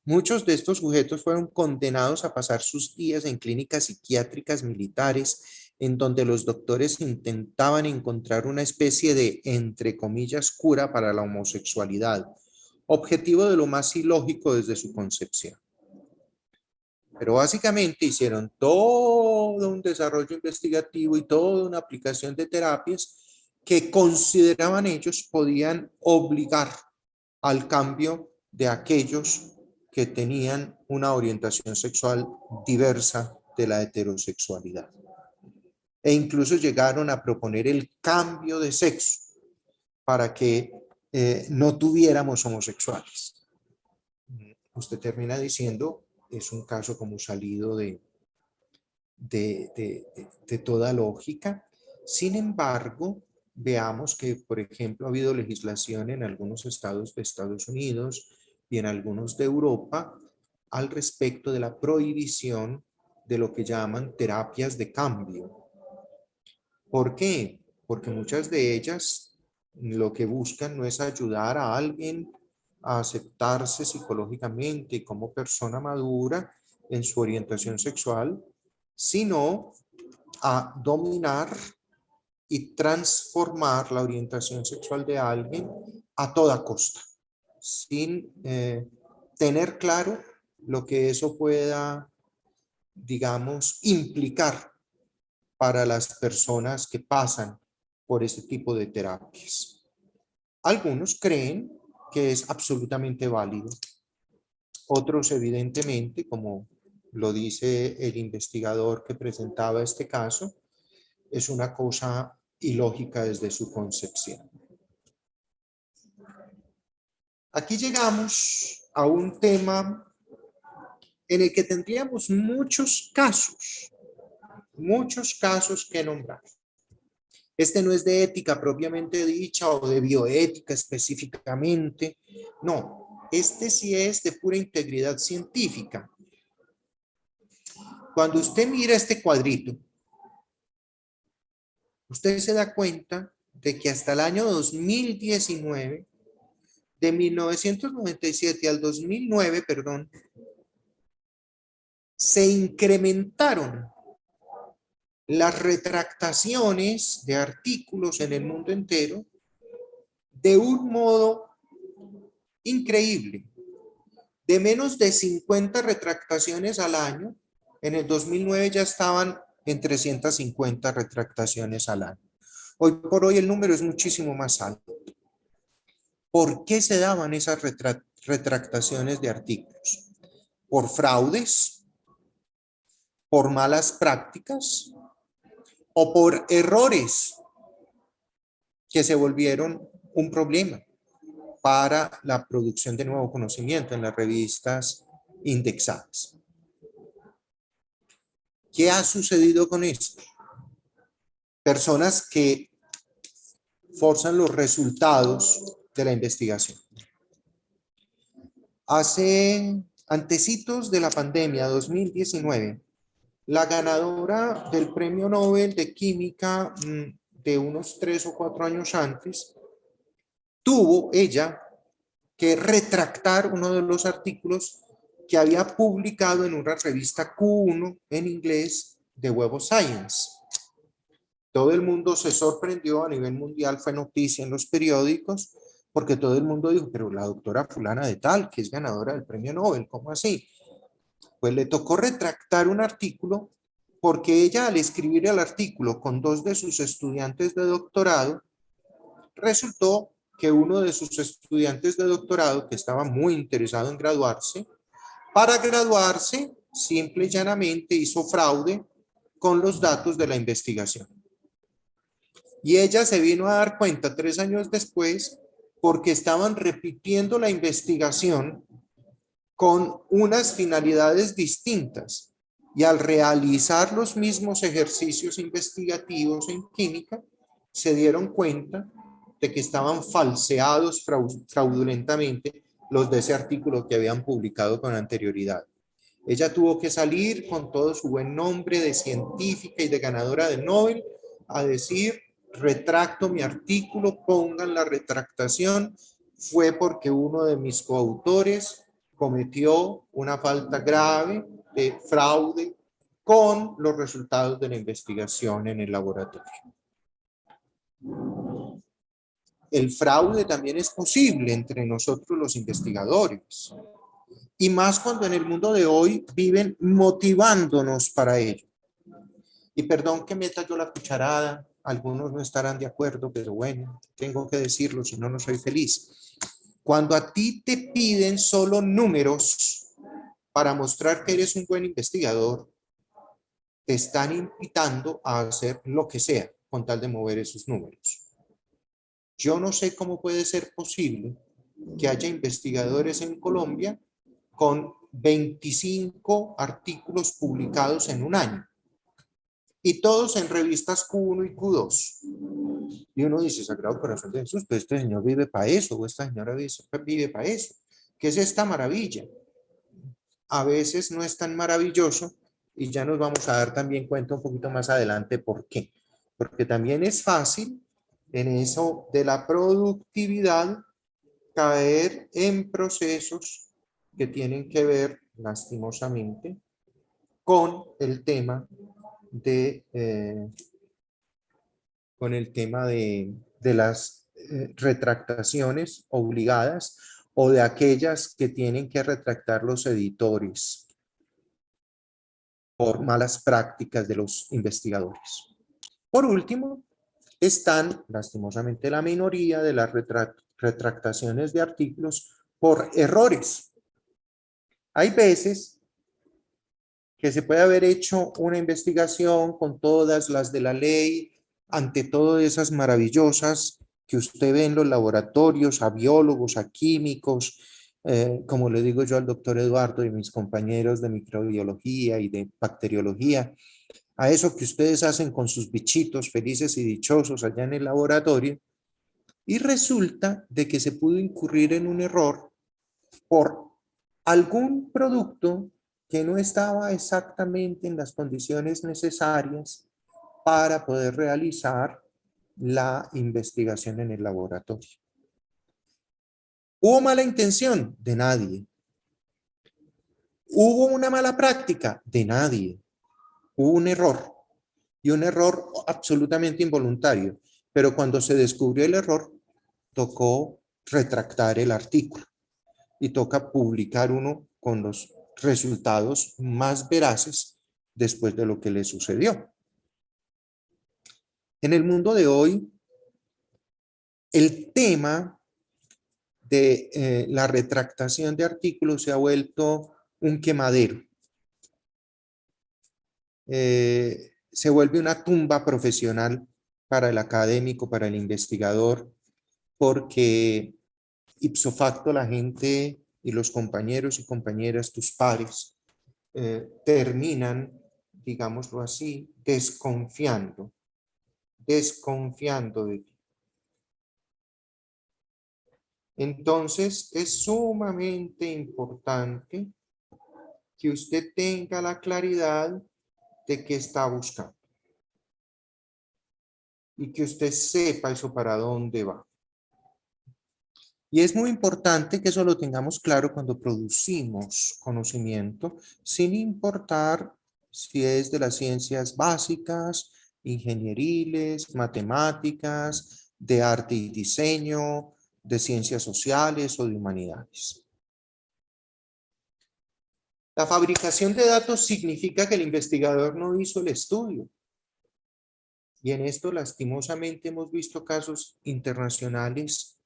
Muchos de estos sujetos fueron condenados a pasar sus días en clínicas psiquiátricas militares, en donde los doctores intentaban encontrar una especie de, entre comillas, cura para la homosexualidad, objetivo de lo más ilógico desde su concepción. Pero básicamente hicieron todo un desarrollo investigativo y toda una aplicación de terapias que consideraban ellos podían obligar al cambio de aquellos que tenían una orientación sexual diversa de la heterosexualidad. E incluso llegaron a proponer el cambio de sexo para que no tuviéramos homosexuales. Usted termina diciendo, es un caso como salido de toda lógica. Sin embargo, veamos que, por ejemplo, ha habido legislación en algunos estados de Estados Unidos y en algunos de Europa al respecto de la prohibición de lo que llaman terapias de cambio. ¿Por qué? Porque muchas de ellas lo que buscan no es ayudar a alguien a aceptarse psicológicamente y como persona madura en su orientación sexual, sino a dominar y transformar la orientación sexual de alguien a toda costa, sin tener claro lo que eso pueda, digamos, implicar para las personas que pasan por este tipo de terapias. Algunos creen que es absolutamente válido. Otros, evidentemente, como lo dice el investigador que presentaba este caso, es una cosa ilógica desde su concepción. Aquí llegamos a un tema en el que tendríamos muchos casos que nombrar. Este no es de ética propiamente dicha o de bioética específicamente. No, este sí es de pura integridad científica. Cuando usted mira este cuadrito, usted se da cuenta de que hasta el año 2019, de 1997 al 2009, perdón, se incrementaron las retractaciones de artículos en el mundo entero de un modo increíble. De menos de 50 retractaciones al año, en el 2009 ya estaban en 350 retractaciones al año. Hoy por hoy el número es muchísimo más alto. ¿Por qué se daban esas retractaciones de artículos? ¿Por fraudes? ¿Por malas prácticas? ¿O por errores que se volvieron un problema para la producción de nuevo conocimiento en las revistas indexadas? ¿Qué ha sucedido con esto? Personas que forzan los resultados de la investigación. Antecitos de la pandemia, 2019, la ganadora del Premio Nobel de Química de unos 3 o 4 años antes, tuvo ella que retractar uno de los artículos que había publicado en una revista Q1 en inglés de Web of Science. Todo el mundo se sorprendió, a nivel mundial fue noticia en los periódicos, porque todo el mundo dijo, pero la doctora fulana de tal, que es ganadora del premio Nobel, ¿cómo así? Pues le tocó retractar un artículo porque ella, al escribir el artículo con 2 de sus estudiantes de doctorado, resultó que uno de sus estudiantes de doctorado, que estaba muy interesado en graduarse, para graduarse, simple y llanamente hizo fraude con los datos de la investigación. Y ella se vino a dar cuenta 3 años después porque estaban repitiendo la investigación con unas finalidades distintas. Y al realizar los mismos ejercicios investigativos en química, se dieron cuenta de que estaban falseados fraudulentamente los de ese artículo que habían publicado con anterioridad. Ella tuvo que salir con todo su buen nombre de científica y de ganadora del Nobel a decir, retracto mi artículo, pongan la retractación, fue porque uno de mis coautores cometió una falta grave de fraude con los resultados de la investigación en el laboratorio. El fraude también es posible entre nosotros los investigadores. Y más cuando en el mundo de hoy viven motivándonos para ello. Y perdón que meta yo la cucharada, algunos no estarán de acuerdo, pero bueno, tengo que decirlo, si no, no soy feliz. Cuando a ti te piden solo números para mostrar que eres un buen investigador, te están invitando a hacer lo que sea con tal de mover esos números. Yo no sé cómo puede ser posible que haya investigadores en Colombia con 25 artículos publicados en un año y todos en revistas Q1 y Q2. Y uno dice, Sagrado Corazón de Jesús, pues este señor vive para eso, o esta señora vive para eso. ¿Qué es esta maravilla? A veces no es tan maravilloso y ya nos vamos a dar también cuenta un poquito más adelante por qué. Porque también es fácil en eso de la productividad caer en procesos que tienen que ver, lastimosamente, con el tema de, las retractaciones obligadas o de aquellas que tienen que retractar los editores por malas prácticas de los investigadores. Por último, están, lastimosamente, la minoría de las retractaciones de artículos por errores. Hay veces que se puede haber hecho una investigación con todas las de la ley, ante todas esas maravillosas que usted ve en los laboratorios, a biólogos, a químicos, como le digo yo al doctor Eduardo y mis compañeros de microbiología y de bacteriología, a eso que ustedes hacen con sus bichitos felices y dichosos allá en el laboratorio, y resulta de que se pudo incurrir en un error por algún producto que no estaba exactamente en las condiciones necesarias para poder realizar la investigación en el laboratorio. ¿Hubo mala intención? De nadie. ¿Hubo una mala práctica? De nadie. Hubo un error. y un error absolutamente involuntario. Pero cuando se descubrió el error, tocó retractar el artículo y toca publicar uno con los resultados más veraces después de lo que le sucedió. En el mundo de hoy, el tema de la retractación de artículos se ha vuelto un quemadero. Se vuelve una tumba profesional para el académico, para el investigador, porque ipso facto la gente y los compañeros y compañeras, tus pares, terminan, digámoslo así, desconfiando de ti. Entonces, es sumamente importante que usted tenga la claridad de qué está buscando y que usted sepa eso para dónde va. Y es muy importante que eso lo tengamos claro cuando producimos conocimiento, sin importar si es de las ciencias básicas, ingenieriles, matemáticas, de arte y diseño, de ciencias sociales o de humanidades. La fabricación de datos significa que el investigador no hizo el estudio. Y en esto, lastimosamente, hemos visto casos internacionales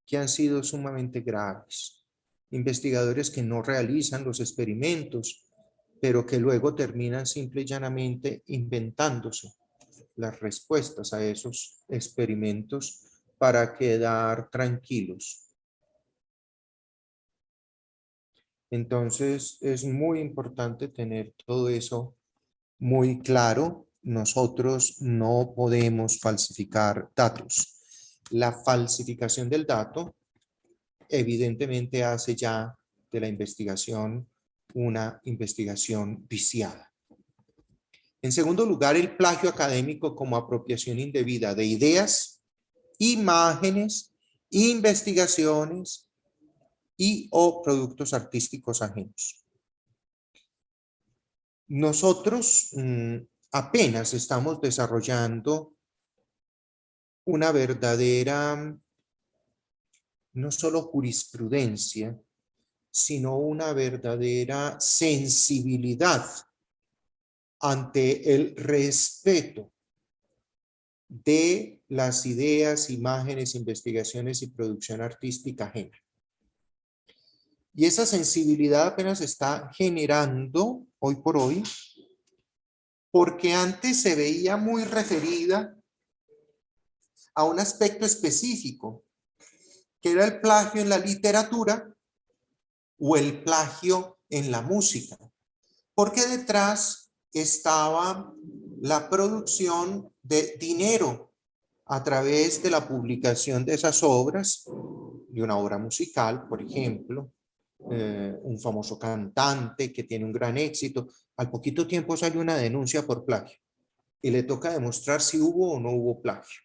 que han sido sumamente graves. Investigadores que no realizan los experimentos, pero que luego terminan simple y llanamente inventándose las respuestas a esos experimentos para quedar tranquilos. Entonces, es muy importante tener todo eso muy claro. Nosotros no podemos falsificar datos. La falsificación del dato evidentemente hace ya de la investigación una investigación viciada. En segundo lugar, el plagio académico como apropiación indebida de ideas, imágenes, investigaciones y o productos artísticos ajenos. Nosotros apenas estamos desarrollando una verdadera, no solo jurisprudencia, sino una verdadera sensibilidad ante el respeto de las ideas, imágenes, investigaciones y producción artística ajena. Y esa sensibilidad apenas está generando hoy por hoy, porque antes se veía muy referida a un aspecto específico, que era el plagio en la literatura o el plagio en la música, porque detrás estaba la producción de dinero a través de la publicación de esas obras, de una obra musical, por ejemplo, un famoso cantante que tiene un gran éxito, al poquito tiempo sale una denuncia por plagio y le toca demostrar si hubo o no hubo plagio.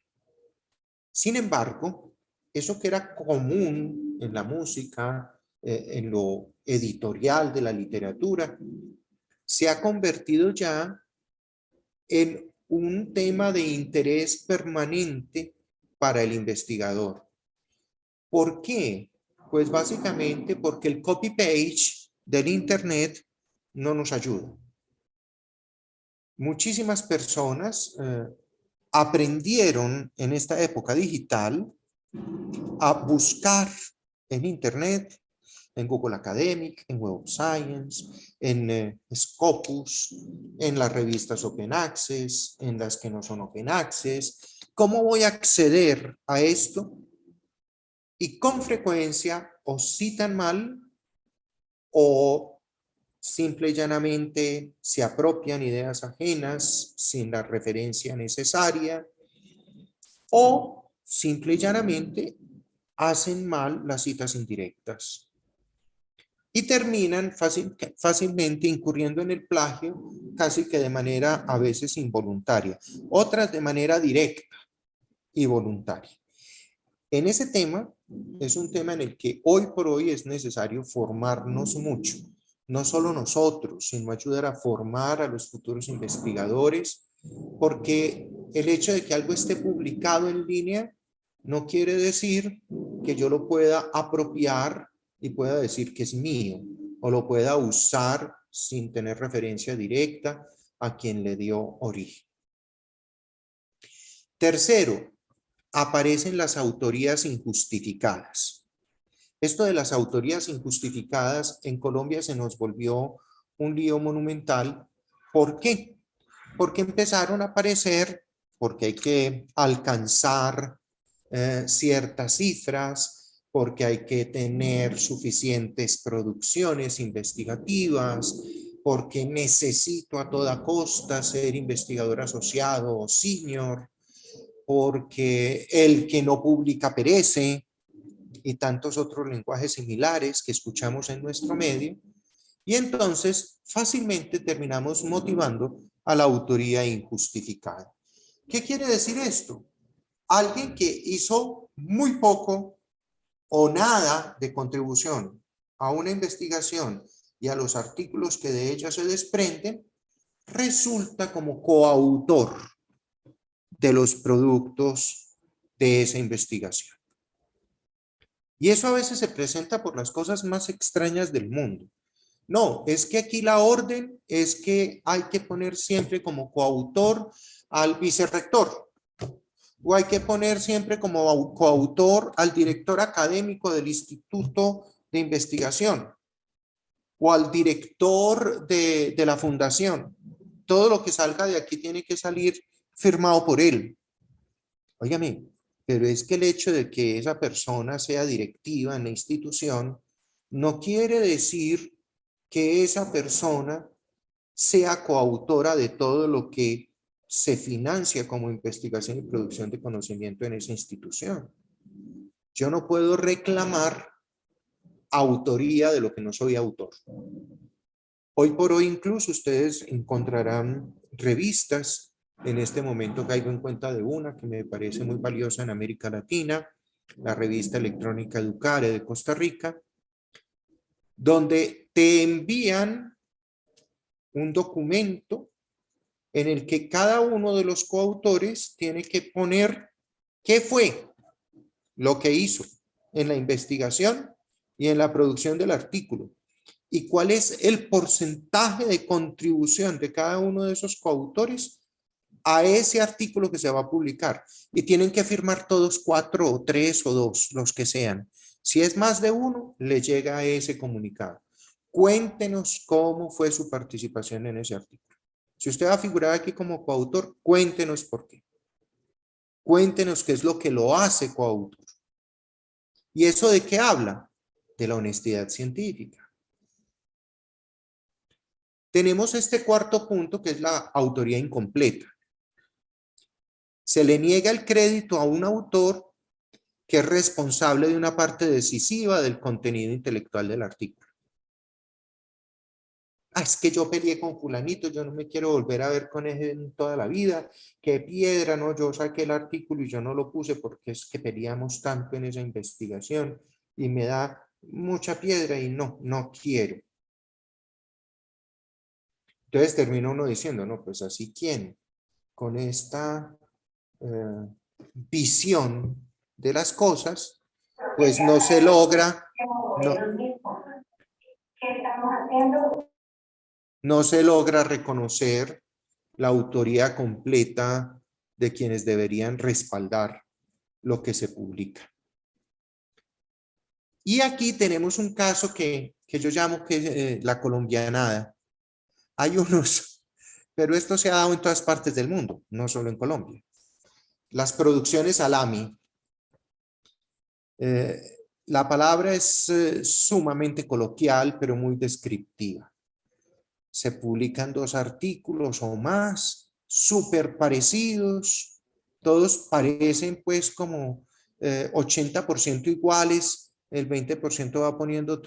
Sin embargo, eso que era común en la música, en lo editorial de la literatura, se ha convertido ya en un tema de interés permanente para el investigador. ¿Por qué? Pues básicamente porque el copy-page del Internet no nos ayuda. Muchísimas personas aprendieron en esta época digital a buscar en Internet, en Google Academic, en Web of Science, en Scopus, en las revistas Open Access, en las que no son Open Access. ¿Cómo voy a acceder a esto? Y con frecuencia o citan mal o simple y llanamente se apropian ideas ajenas sin la referencia necesaria o simple y llanamente hacen mal las citas indirectas y terminan fácilmente incurriendo en el plagio casi que de manera a veces involuntaria, otras de manera directa y voluntaria. En ese tema, es un tema en el que hoy por hoy es necesario formarnos mucho, no solo nosotros, sino ayudar a formar a los futuros investigadores porque el hecho de que algo esté publicado en línea no quiere decir que yo lo pueda apropiar y pueda decir que es mío, o lo pueda usar sin tener referencia directa a quien le dio origen. Tercero, aparecen las autorías injustificadas. Esto de las autorías injustificadas en Colombia se nos volvió un lío monumental. ¿Por qué? Porque empezaron a aparecer, porque hay que alcanzar ciertas cifras, porque hay que tener suficientes producciones investigativas, porque necesito a toda costa ser investigador asociado o senior, porque el que no publica perece, y tantos otros lenguajes similares que escuchamos en nuestro medio, y entonces fácilmente terminamos motivando a la autoría injustificada. ¿Qué quiere decir esto? Alguien que hizo muy poco o nada de contribución a una investigación y a los artículos que de ella se desprenden, resulta como coautor de los productos de esa investigación. Y eso a veces se presenta por las cosas más extrañas del mundo. No, es que aquí la orden es que hay que poner siempre como coautor al vicerrector, o hay que poner siempre como coautor al director académico del instituto de investigación, o al director de la fundación. Todo lo que salga de aquí tiene que salir firmado por él. Óigame, pero es que el hecho de que esa persona sea directiva en la institución no quiere decir que esa persona sea coautora de todo lo que se financia como investigación y producción de conocimiento en esa institución. Yo no puedo reclamar autoría de lo que no soy autor. Hoy por hoy incluso ustedes encontrarán revistas. En este momento caigo en cuenta de una que me parece muy valiosa en América Latina, la revista electrónica Educare de Costa Rica, donde te envían un documento en el que cada uno de los coautores tiene que poner qué fue lo que hizo en la investigación y en la producción del artículo, y cuál es el porcentaje de contribución de cada uno de esos coautores a ese artículo que se va a publicar. Y tienen que firmar todos 4 o 3 o 2, los que sean. Si es más de uno, le llega ese comunicado. Cuéntenos cómo fue su participación en ese artículo. Si usted va a figurar aquí como coautor, cuéntenos por qué. Cuéntenos qué es lo que lo hace coautor. ¿Y eso de qué habla? De la honestidad científica. Tenemos este cuarto punto que es la autoría incompleta. Se le niega el crédito a un autor que es responsable de una parte decisiva del contenido intelectual del artículo. Ah, es que yo peleé con fulanito, yo no me quiero volver a ver con él en toda la vida, qué piedra, no, yo saqué el artículo y yo no lo puse porque es que peleamos tanto en esa investigación y me da mucha piedra y no quiero. Entonces termina uno diciendo, no, pues así quién, con esta visión de las cosas, pues no se logra, no se logra reconocer la autoría completa de quienes deberían respaldar lo que se publica. Y aquí tenemos un caso que yo llamo que la colombianada. Hay unos, pero esto se ha dado en todas partes del mundo, no solo en Colombia. Las producciones salami. La palabra es sumamente coloquial, pero muy descriptiva. Se publican 2 artículos o más, súper parecidos, todos parecen pues como 80% iguales, el 20% va poniendo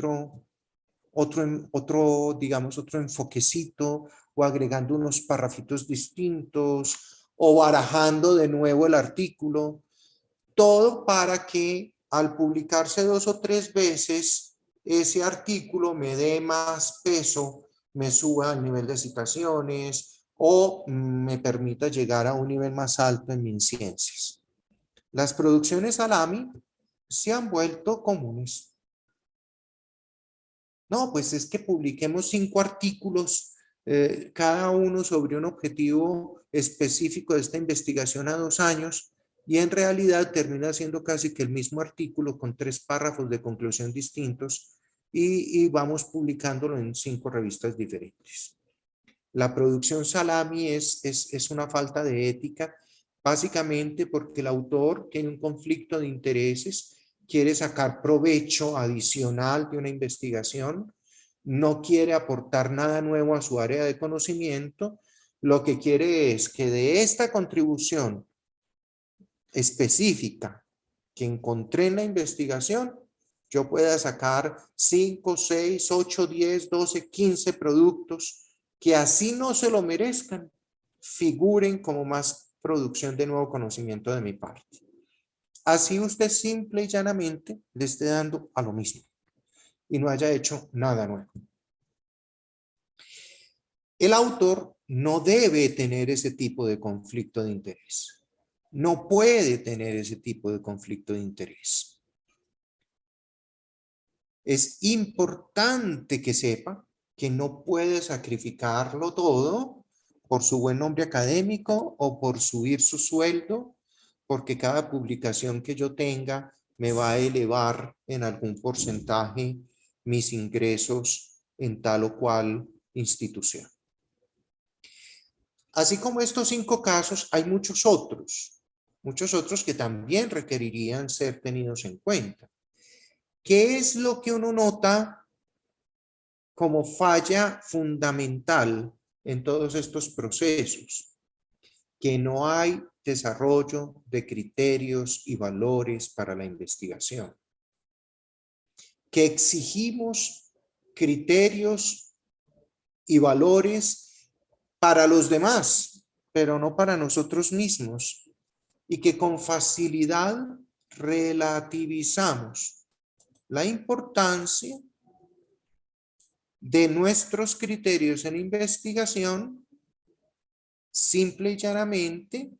digamos, otro enfoquecito, o agregando unos parrafitos distintos, o barajando de nuevo el artículo, todo para que al publicarse 2 o 3 veces, ese artículo me dé más peso, me suba el nivel de citaciones o me permita llegar a un nivel más alto en mis ciencias. Las producciones salami se han vuelto comunes. No, pues es que publiquemos 5 artículos, cada uno sobre un objetivo específico de esta investigación a 2 años, y en realidad termina siendo casi que el mismo artículo con 3 párrafos de conclusión distintos, y vamos publicándolo en 5 revistas diferentes. La producción salami es una falta de ética, básicamente porque el autor tiene un conflicto de intereses, quiere sacar provecho adicional de una investigación, no quiere aportar nada nuevo a su área de conocimiento, lo que quiere es que de esta contribución específica que encontré en la investigación, yo pueda sacar 5, 6, 8, 10, 12, 15 productos que así no se lo merezcan, figuren como más producción de nuevo conocimiento de mi parte. Así usted simple y llanamente le esté dando a lo mismo y no haya hecho nada nuevo. El autor no debe tener ese tipo de conflicto de interés. No puede tener ese tipo de conflicto de interés. Es importante que sepa que no puede sacrificarlo todo por su buen nombre académico o por subir su sueldo, porque cada publicación que yo tenga me va a elevar en algún porcentaje mis ingresos en tal o cual institución. Así como estos 5 casos, hay muchos otros que también requerirían ser tenidos en cuenta. ¿Qué es lo que uno nota como falla fundamental en todos estos procesos? Que no hay desarrollo de criterios y valores para la investigación. Que exigimos criterios y valores para los demás, pero no para nosotros mismos. Y que con facilidad relativizamos la importancia de nuestros criterios en investigación simple y llanamente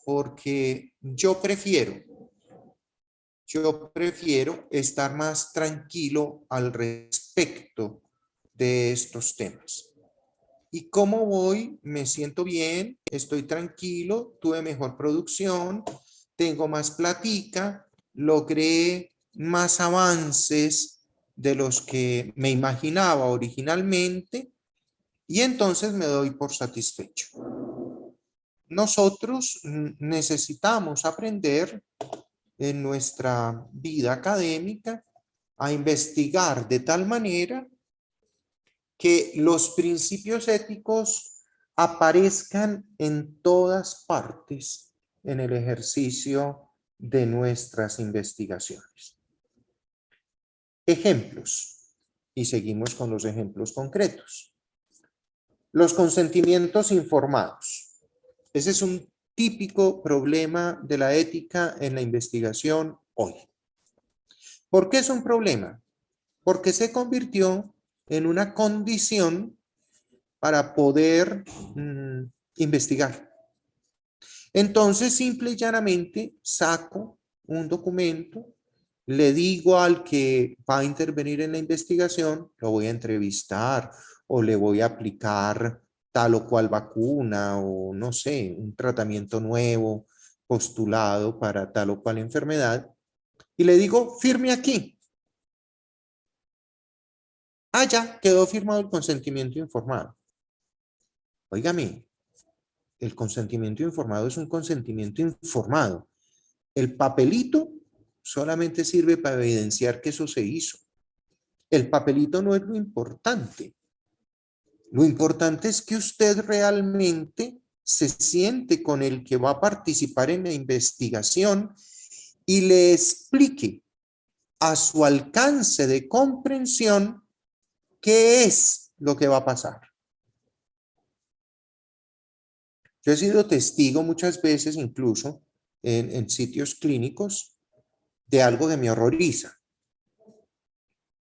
porque yo prefiero estar más tranquilo al respecto de estos temas. ¿Y cómo voy? Me siento bien, estoy tranquilo, tuve mejor producción, tengo más platica, logré más avances de los que me imaginaba originalmente y entonces me doy por satisfecho. Nosotros necesitamos aprender en nuestra vida académica a investigar de tal manera que los principios éticos aparezcan en todas partes en el ejercicio de nuestras investigaciones. Ejemplos. Y seguimos con los ejemplos concretos. Los consentimientos informados. Ese es un típico problema de la ética en la investigación hoy. ¿Por qué es un problema? Porque se convirtió en una condición para poder investigar. Entonces, simple y llanamente, saco un documento, le digo al que va a intervenir en la investigación, lo voy a entrevistar o le voy a aplicar tal o cual vacuna o no sé, un tratamiento nuevo postulado para tal o cual enfermedad y le digo, firme aquí. Ah, ya, quedó firmado el consentimiento informado. Óigame, el consentimiento informado es un consentimiento informado. El papelito solamente sirve para evidenciar que eso se hizo. El papelito no es lo importante. Lo importante es que usted realmente se siente con el que va a participar en la investigación y le explique a su alcance de comprensión qué es lo que va a pasar. Yo he sido testigo muchas veces, incluso en sitios clínicos, de algo que me horroriza.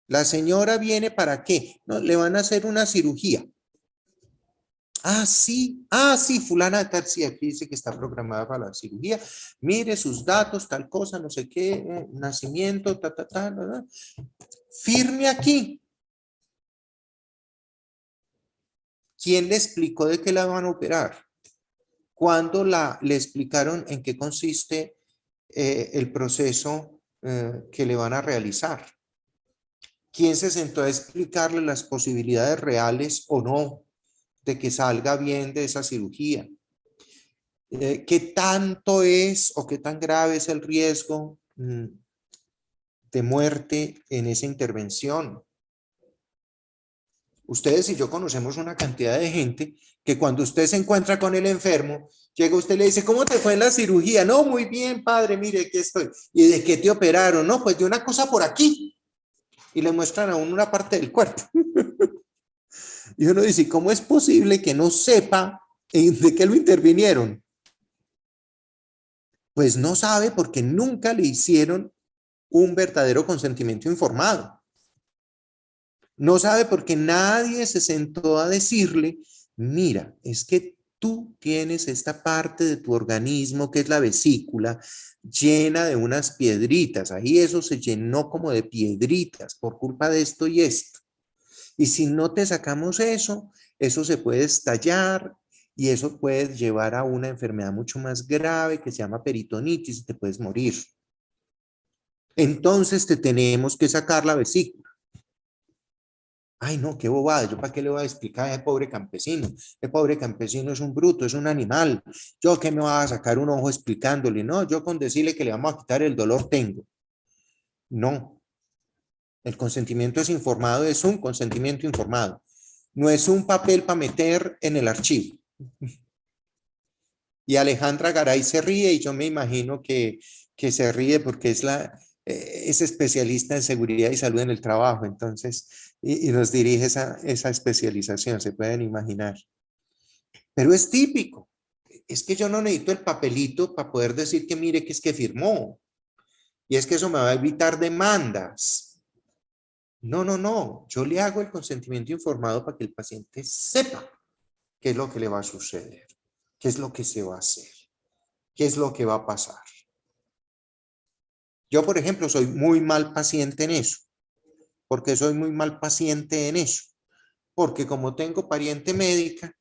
La señora viene ¿para qué? No, le van a hacer una cirugía. Ah, sí, fulana de tal, sí, aquí dice que está programada para la cirugía. Mire sus datos, tal cosa, no sé qué, nacimiento, ta. Firme aquí. ¿Quién le explicó de qué la van a operar? ¿Cuándo le explicaron en qué consiste el proceso que le van a realizar? ¿Quién se sentó a explicarle las posibilidades reales o no de que salga bien de esa cirugía? ¿Qué tanto es o qué tan grave es el riesgo de muerte en esa intervención? Ustedes y yo conocemos una cantidad de gente que cuando usted se encuentra con el enfermo, llega usted y le dice, ¿cómo te fue en la cirugía? No, muy bien, padre, mire, aquí estoy. ¿Y de qué te operaron? No, pues de una cosa por aquí. Y le muestran a uno una parte del cuerpo. Y uno dice, ¿cómo es posible que no sepa de qué lo intervinieron? Pues no sabe porque nunca le hicieron un verdadero consentimiento informado. No sabe porque nadie se sentó a decirle, mira, es que tú tienes esta parte de tu organismo que es la vesícula llena de unas piedritas. Ahí eso se llenó como de piedritas por culpa de esto y esto. Y si no te sacamos eso, eso se puede estallar y eso puede llevar a una enfermedad mucho más grave que se llama peritonitis y te puedes morir. Entonces te tenemos que sacar la vesícula. Ay, no, qué bobada, ¿yo para qué le voy a explicar a ese pobre campesino? Ese pobre campesino es un bruto, es un animal. ¿Yo qué me voy a sacar un ojo explicándole? No, yo con decirle que le vamos a quitar el dolor tengo. No, el consentimiento es informado, es un consentimiento informado. No es un papel para meter en el archivo. Y Alejandra Garay se ríe y yo me imagino que se ríe porque es especialista en seguridad y salud en el trabajo, entonces, y nos dirige esa especialización, se pueden imaginar. Pero es típico. Es que yo no necesito el papelito para poder decir que mire que es que firmó. Y es que eso me va a evitar demandas. No, no, no. Yo le hago el consentimiento informado para que el paciente sepa qué es lo que le va a suceder, qué es lo que se va a hacer, qué es lo que va a pasar. Yo, por ejemplo, soy muy mal paciente en eso. ¿Por qué soy muy mal paciente en eso? Porque como tengo pariente médica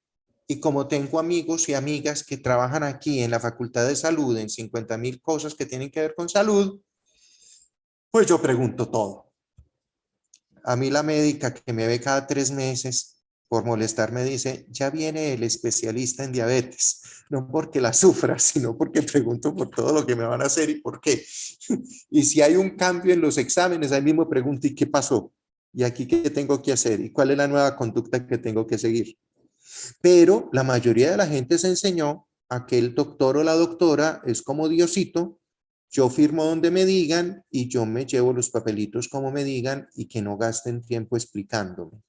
y como tengo amigos y amigas que trabajan aquí en la Facultad de Salud en 50.000 cosas que tienen que ver con salud, pues yo pregunto todo. A mí la médica que me ve cada 3 meses por molestar me dice, ya viene el especialista en diabetes, no porque la sufra, sino porque pregunto por todo lo que me van a hacer y por qué. Y si hay un cambio en los exámenes, ahí mismo pregunto, ¿y qué pasó? ¿Y aquí qué tengo que hacer? ¿Y cuál es la nueva conducta que tengo que seguir? Pero la mayoría de la gente se enseñó a que el doctor o la doctora es como Diosito, yo firmo donde me digan y yo me llevo los papelitos como me digan y que no gasten tiempo explicándome.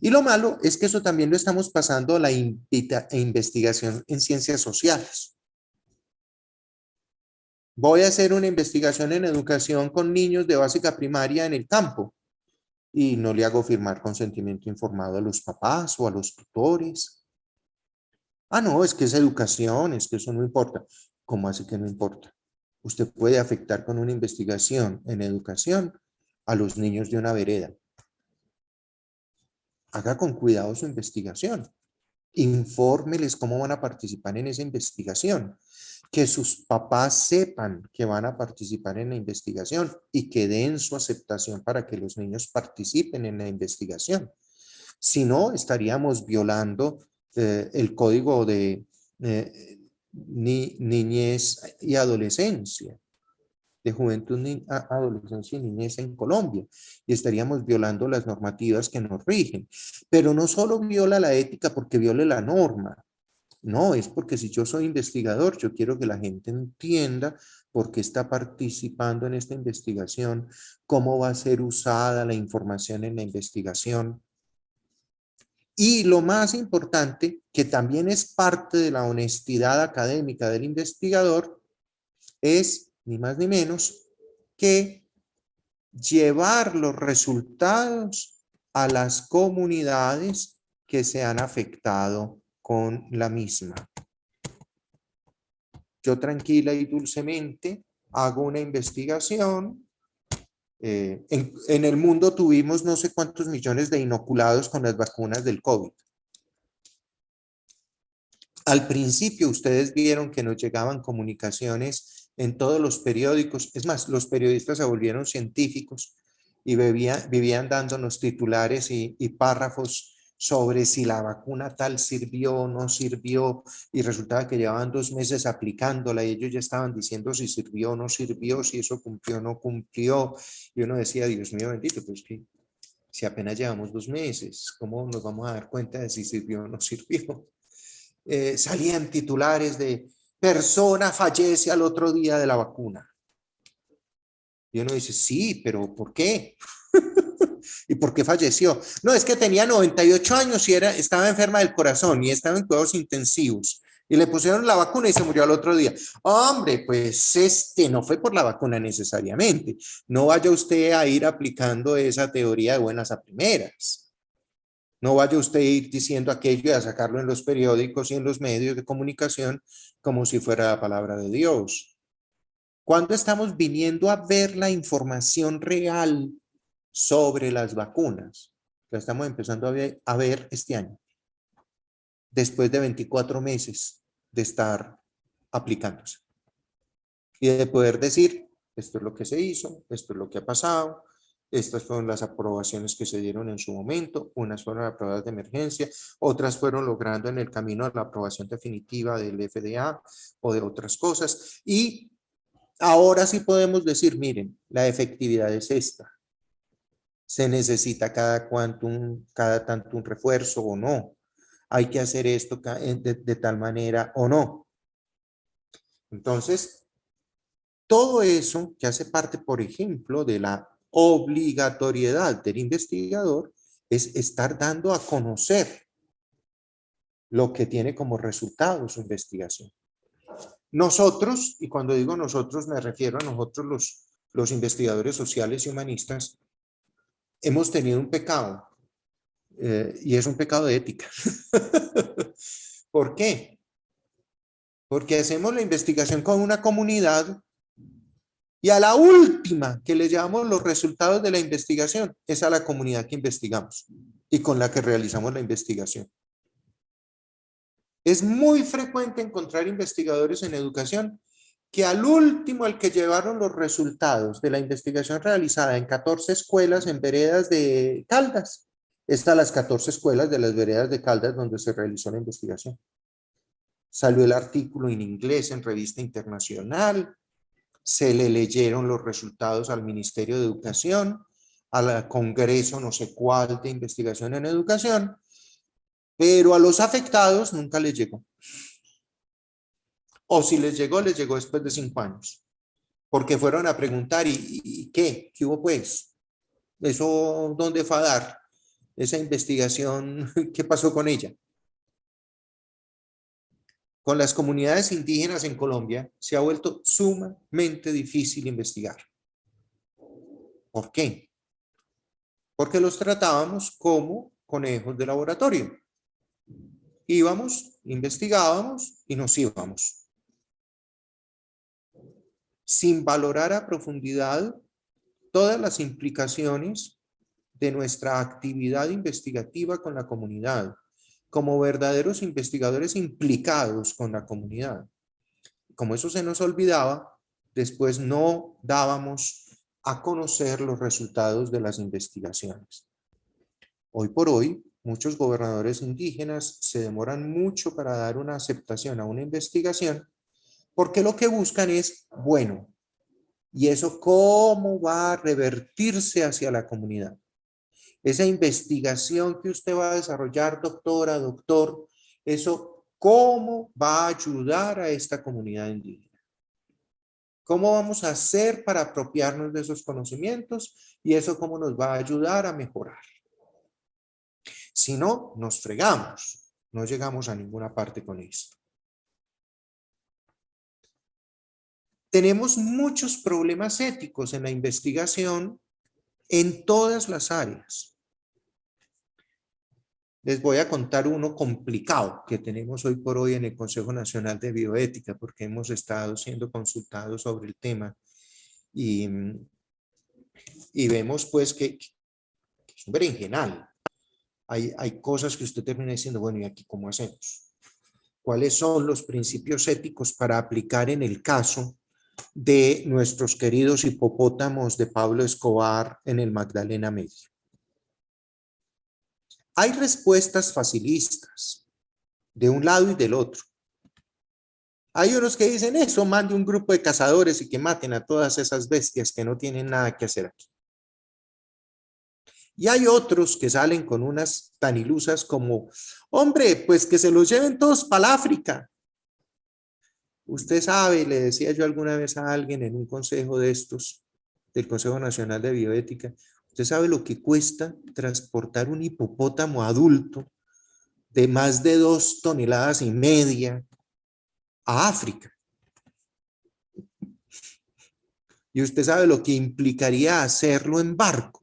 Y lo malo es que eso también lo estamos pasando a la investigación en ciencias sociales. Voy a hacer una investigación en educación con niños de básica primaria en el campo y no le hago firmar consentimiento informado a los papás o a los tutores. Ah, no, es que es educación, es que eso no importa. ¿Cómo así que no importa? Usted puede afectar con una investigación en educación a los niños de una vereda. Haga con cuidado su investigación. Infórmeles cómo van a participar en esa investigación. Que sus papás sepan que van a participar en la investigación y que den su aceptación para que los niños participen en la investigación. Si no, estaríamos violando el código de niñez y adolescencia, de juventud, adolescencia y niñez en Colombia, y estaríamos violando las normativas que nos rigen. Pero no solo viola la ética porque viole la norma, no, es porque si yo soy investigador, yo quiero que la gente entienda por qué está participando en esta investigación, cómo va a ser usada la información en la investigación. Y lo más importante, que también es parte de la honestidad académica del investigador, es ni más ni menos que llevar los resultados a las comunidades que se han afectado con la misma. Yo tranquila y dulcemente hago una investigación. En el mundo tuvimos no sé cuántos millones de inoculados con las vacunas del COVID. Al principio ustedes vieron que nos llegaban comunicaciones en todos los periódicos. Es más, los periodistas se volvieron científicos y vivían dándonos titulares y párrafos sobre si la vacuna tal sirvió o no sirvió, y resultaba que llevaban 2 meses aplicándola y ellos ya estaban diciendo si sirvió o no sirvió, si eso cumplió o no cumplió, y uno decía, Dios mío bendito, pues que si apenas llevamos 2 meses, ¿cómo nos vamos a dar cuenta de si sirvió o no sirvió? Salían titulares de persona fallece al otro día de la vacuna. Y uno dice, sí, pero ¿por qué? ¿Y por qué falleció? No, es que tenía 98 años y estaba enferma del corazón y estaba en cuidados intensivos. Y le pusieron la vacuna y se murió al otro día. Hombre, pues no fue por la vacuna necesariamente. No vaya usted a ir aplicando esa teoría de buenas a primeras. No vaya usted a ir diciendo aquello y a sacarlo en los periódicos y en los medios de comunicación como si fuera la palabra de Dios. ¿Cuándo estamos viniendo a ver la información real sobre las vacunas? La estamos empezando a ver este año, después de 24 meses de estar aplicándose. Y de poder decir, esto es lo que se hizo, esto es lo que ha pasado, estas fueron las aprobaciones que se dieron en su momento, unas fueron aprobadas de emergencia, otras fueron logrando en el camino a la aprobación definitiva del FDA o de otras cosas. Y ahora sí podemos decir, miren, la efectividad es esta. Se necesita cada tanto un refuerzo o no. Hay que hacer esto de tal manera o no. Entonces, todo eso que hace parte, por ejemplo, de la obligatoriedad del investigador es estar dando a conocer lo que tiene como resultado su investigación. Nosotros, y cuando digo nosotros me refiero a nosotros los investigadores sociales y humanistas, hemos tenido un pecado, y es un pecado de ética. ¿Por qué? Porque hacemos la investigación con una comunidad y a la última que le llevamos los resultados de la investigación es a la comunidad que investigamos y con la que realizamos la investigación. Es muy frecuente encontrar investigadores en educación que al último al que llevaron los resultados de la investigación realizada en 14 escuelas en veredas de Caldas, están las 14 escuelas de las veredas de Caldas donde se realizó la investigación. Salió el artículo en inglés en revista internacional, se le leyeron los resultados al Ministerio de Educación, al Congreso no sé cuál de investigación en educación, pero a los afectados nunca les llegó. O si les llegó después de 5 años, porque fueron a preguntar, ¿y qué? ¿Qué hubo pues? ¿Eso dónde fue a dar? Esa investigación, ¿qué pasó con ella? Con las comunidades indígenas en Colombia se ha vuelto sumamente difícil investigar. ¿Por qué? Porque los tratábamos como conejos de laboratorio. Íbamos, investigábamos y nos íbamos. Sin valorar a profundidad todas las implicaciones de nuestra actividad investigativa con la comunidad, como verdaderos investigadores implicados con la comunidad. Como eso se nos olvidaba, después no dábamos a conocer los resultados de las investigaciones. Hoy por hoy, muchos gobernadores indígenas se demoran mucho para dar una aceptación a una investigación porque lo que buscan es, bueno, ¿y eso cómo va a revertirse hacia la comunidad? Esa investigación que usted va a desarrollar, doctora, doctor, eso cómo va a ayudar a esta comunidad indígena. ¿Cómo vamos a hacer para apropiarnos de esos conocimientos? Y eso cómo nos va a ayudar a mejorar. Si no, nos fregamos. No llegamos a ninguna parte con esto. Tenemos muchos problemas éticos en la investigación en todas las áreas. Les voy a contar uno complicado que tenemos hoy por hoy en el Consejo Nacional de Bioética, porque hemos estado siendo consultados sobre el tema y, y vemos pues que es un berenjenal. Hay cosas que usted termina diciendo, bueno, ¿y aquí cómo hacemos? ¿Cuáles son los principios éticos para aplicar en el caso de nuestros queridos hipopótamos de Pablo Escobar en el Magdalena Medio? Hay respuestas facilistas de un lado y del otro. Hay unos que dicen eso, mande un grupo de cazadores y que maten a todas esas bestias que no tienen nada que hacer aquí. Y hay otros que salen con unas tan ilusas como, hombre, pues que se los lleven todos para el África. Usted sabe, le decía yo alguna vez a alguien en un consejo de estos, del Consejo Nacional de Bioética, usted sabe lo que cuesta transportar un hipopótamo adulto de más de 2,5 toneladas a África. Y usted sabe lo que implicaría hacerlo en barco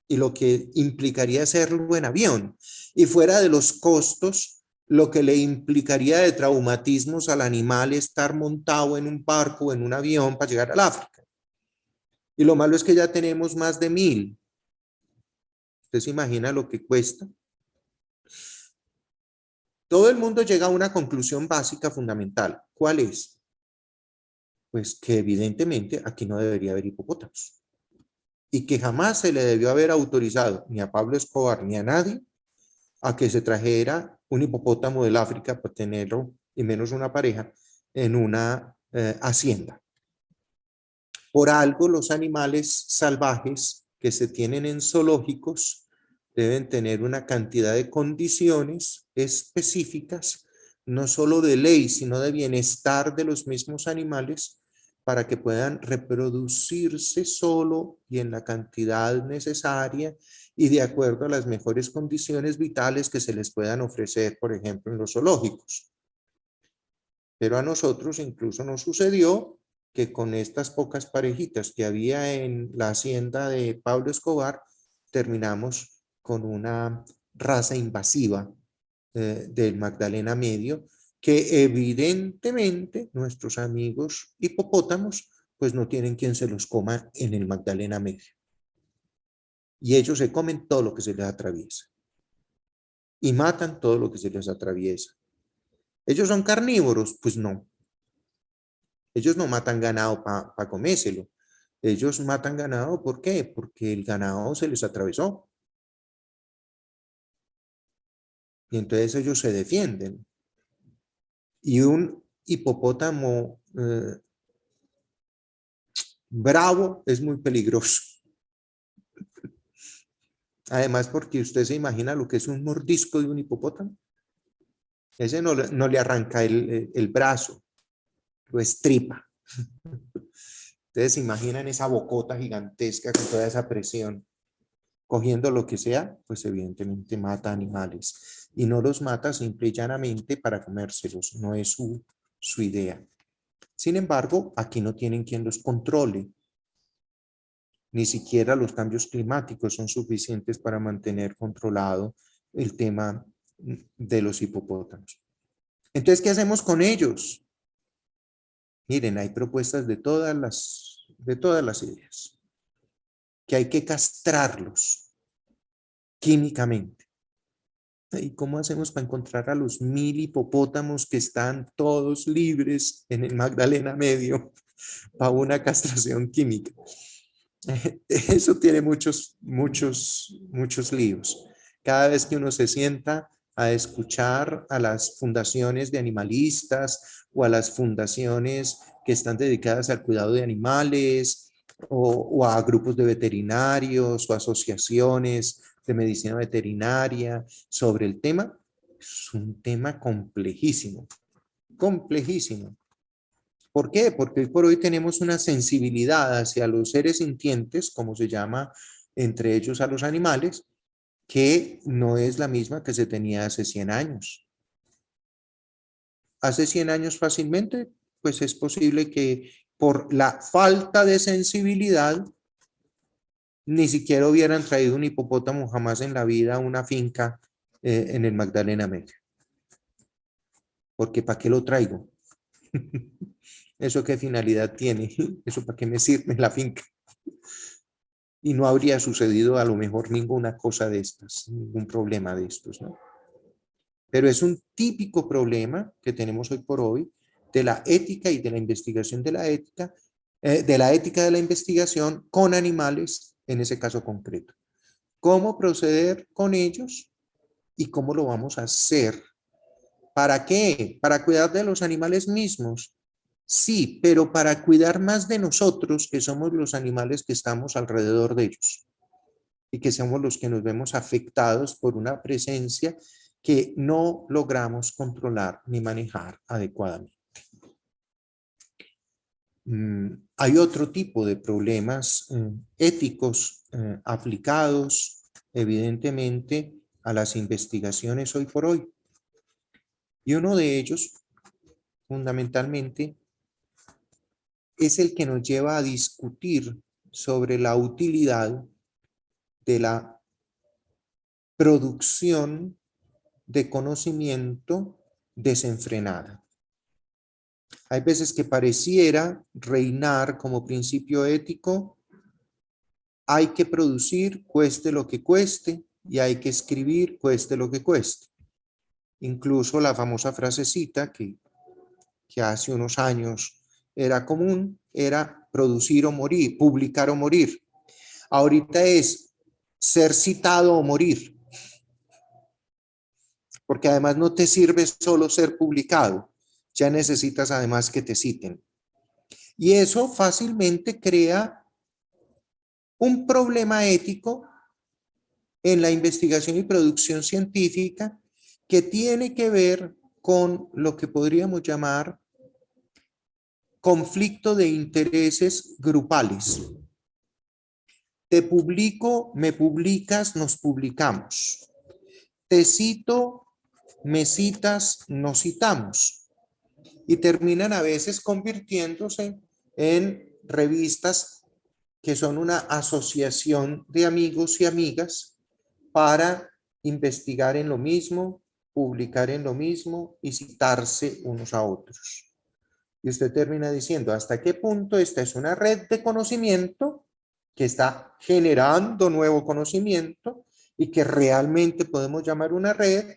y lo que implicaría hacerlo en avión. Y fuera de los costos, lo que le implicaría de traumatismos al animal estar montado en un barco o en un avión para llegar al África. Y lo malo es que ya tenemos más de 1,000. ¿Usted se imagina lo que cuesta? Todo el mundo llega a una conclusión básica fundamental. ¿Cuál es? Pues que evidentemente aquí no debería haber hipopótamos. Y que jamás se le debió haber autorizado ni a Pablo Escobar ni a nadie a que se trajera un hipopótamo del África para tenerlo, y menos una pareja, en una hacienda. Por algo los animales salvajes que se tienen en zoológicos deben tener una cantidad de condiciones específicas, no solo de ley, sino de bienestar de los mismos animales, para que puedan reproducirse solo y en la cantidad necesaria y de acuerdo a las mejores condiciones vitales que se les puedan ofrecer, por ejemplo, en los zoológicos. Pero a nosotros incluso nos sucedió que con estas pocas parejitas que había en la hacienda de Pablo Escobar, terminamos con una raza invasiva del Magdalena Medio, que evidentemente nuestros amigos hipopótamos pues no tienen quien se los coma en el Magdalena Medio. Y ellos se comen todo lo que se les atraviesa. Y matan todo lo que se les atraviesa. ¿Ellos son carnívoros? Pues no. Ellos no matan ganado para comérselo. Ellos matan ganado, ¿por qué? Porque el ganado se les atravesó. Y entonces ellos se defienden. Y un hipopótamo bravo es muy peligroso. Además, porque usted se imagina lo que es un mordisco de un hipopótamo. Ese no le arranca el brazo, lo estripa. Ustedes se imaginan esa bocota gigantesca con toda esa presión. Cogiendo lo que sea, pues evidentemente mata animales. Y no los mata simple y llanamente para comérselos. No es su idea. Sin embargo, aquí no tienen quien los controle. Ni siquiera los cambios climáticos son suficientes para mantener controlado el tema de los hipopótamos. Entonces, ¿qué hacemos con ellos? Miren, hay propuestas de todas las ideas. Que hay que castrarlos químicamente. ¿Y cómo hacemos para encontrar a los 1,000 hipopótamos que están todos libres en el Magdalena Medio para una castración química? Eso tiene muchos líos. Cada vez que uno se sienta a escuchar a las fundaciones de animalistas o a las fundaciones que están dedicadas al cuidado de animales o a grupos de veterinarios o asociaciones de medicina veterinaria sobre el tema, es un tema complejísimo, complejísimo. ¿Por qué? Porque hoy por hoy tenemos una sensibilidad hacia los seres sintientes, como se llama entre ellos a los animales, que no es la misma que se tenía hace 100 años. Hace 100 años fácilmente, pues es posible que por la falta de sensibilidad ni siquiera hubieran traído un hipopótamo jamás en la vida a una finca en el Magdalena Media. Porque ¿para qué lo traigo? ¿Eso qué finalidad tiene? ¿Eso para qué me sirve en la finca? Y no habría sucedido a lo mejor ninguna cosa de estas, ningún problema de estos, ¿no? Pero es un típico problema que tenemos hoy por hoy de la ética y de la investigación de la ética de la investigación con animales en ese caso concreto. ¿Cómo proceder con ellos y cómo lo vamos a hacer? ¿Para qué? ¿Para cuidar de los animales mismos? Sí, pero para cuidar más de nosotros, que somos los animales que estamos alrededor de ellos y que somos los que nos vemos afectados por una presencia que no logramos controlar ni manejar adecuadamente. Hay otro tipo de problemas éticos aplicados, evidentemente, a las investigaciones hoy por hoy. Y uno de ellos, fundamentalmente, es el que nos lleva a discutir sobre la utilidad de la producción de conocimiento desenfrenada. Hay veces que pareciera reinar como principio ético, hay que producir cueste lo que cueste y hay que escribir cueste lo que cueste. Incluso la famosa frasecita que hace unos años era común, era producir o morir, publicar o morir. Ahorita es ser citado o morir, porque además no te sirve solo ser publicado, ya necesitas además que te citen. Y eso fácilmente crea un problema ético en la investigación y producción científica que tiene que ver con lo que podríamos llamar conflicto de intereses grupales. Te publico, me publicas, nos publicamos. Te cito, me citas, nos citamos. Y terminan a veces convirtiéndose en revistas que son una asociación de amigos y amigas para investigar en lo mismo, publicar en lo mismo y citarse unos a otros. Y usted termina diciendo, ¿hasta qué punto esta es una red de conocimiento que está generando nuevo conocimiento y que realmente podemos llamar una red?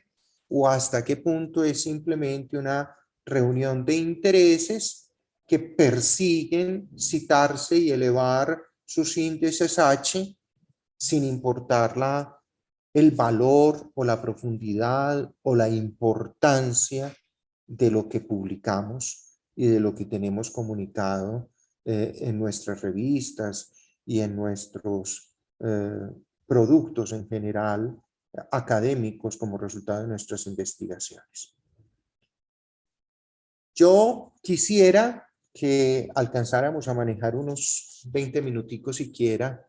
¿O hasta qué punto es simplemente una reunión de intereses que persiguen citarse y elevar sus índices H sin importar el valor o la profundidad o la importancia de lo que publicamos y de lo que tenemos comunicado en nuestras revistas y en nuestros productos en general académicos como resultado de nuestras investigaciones? Yo quisiera que alcanzáramos a manejar unos 20 minuticos siquiera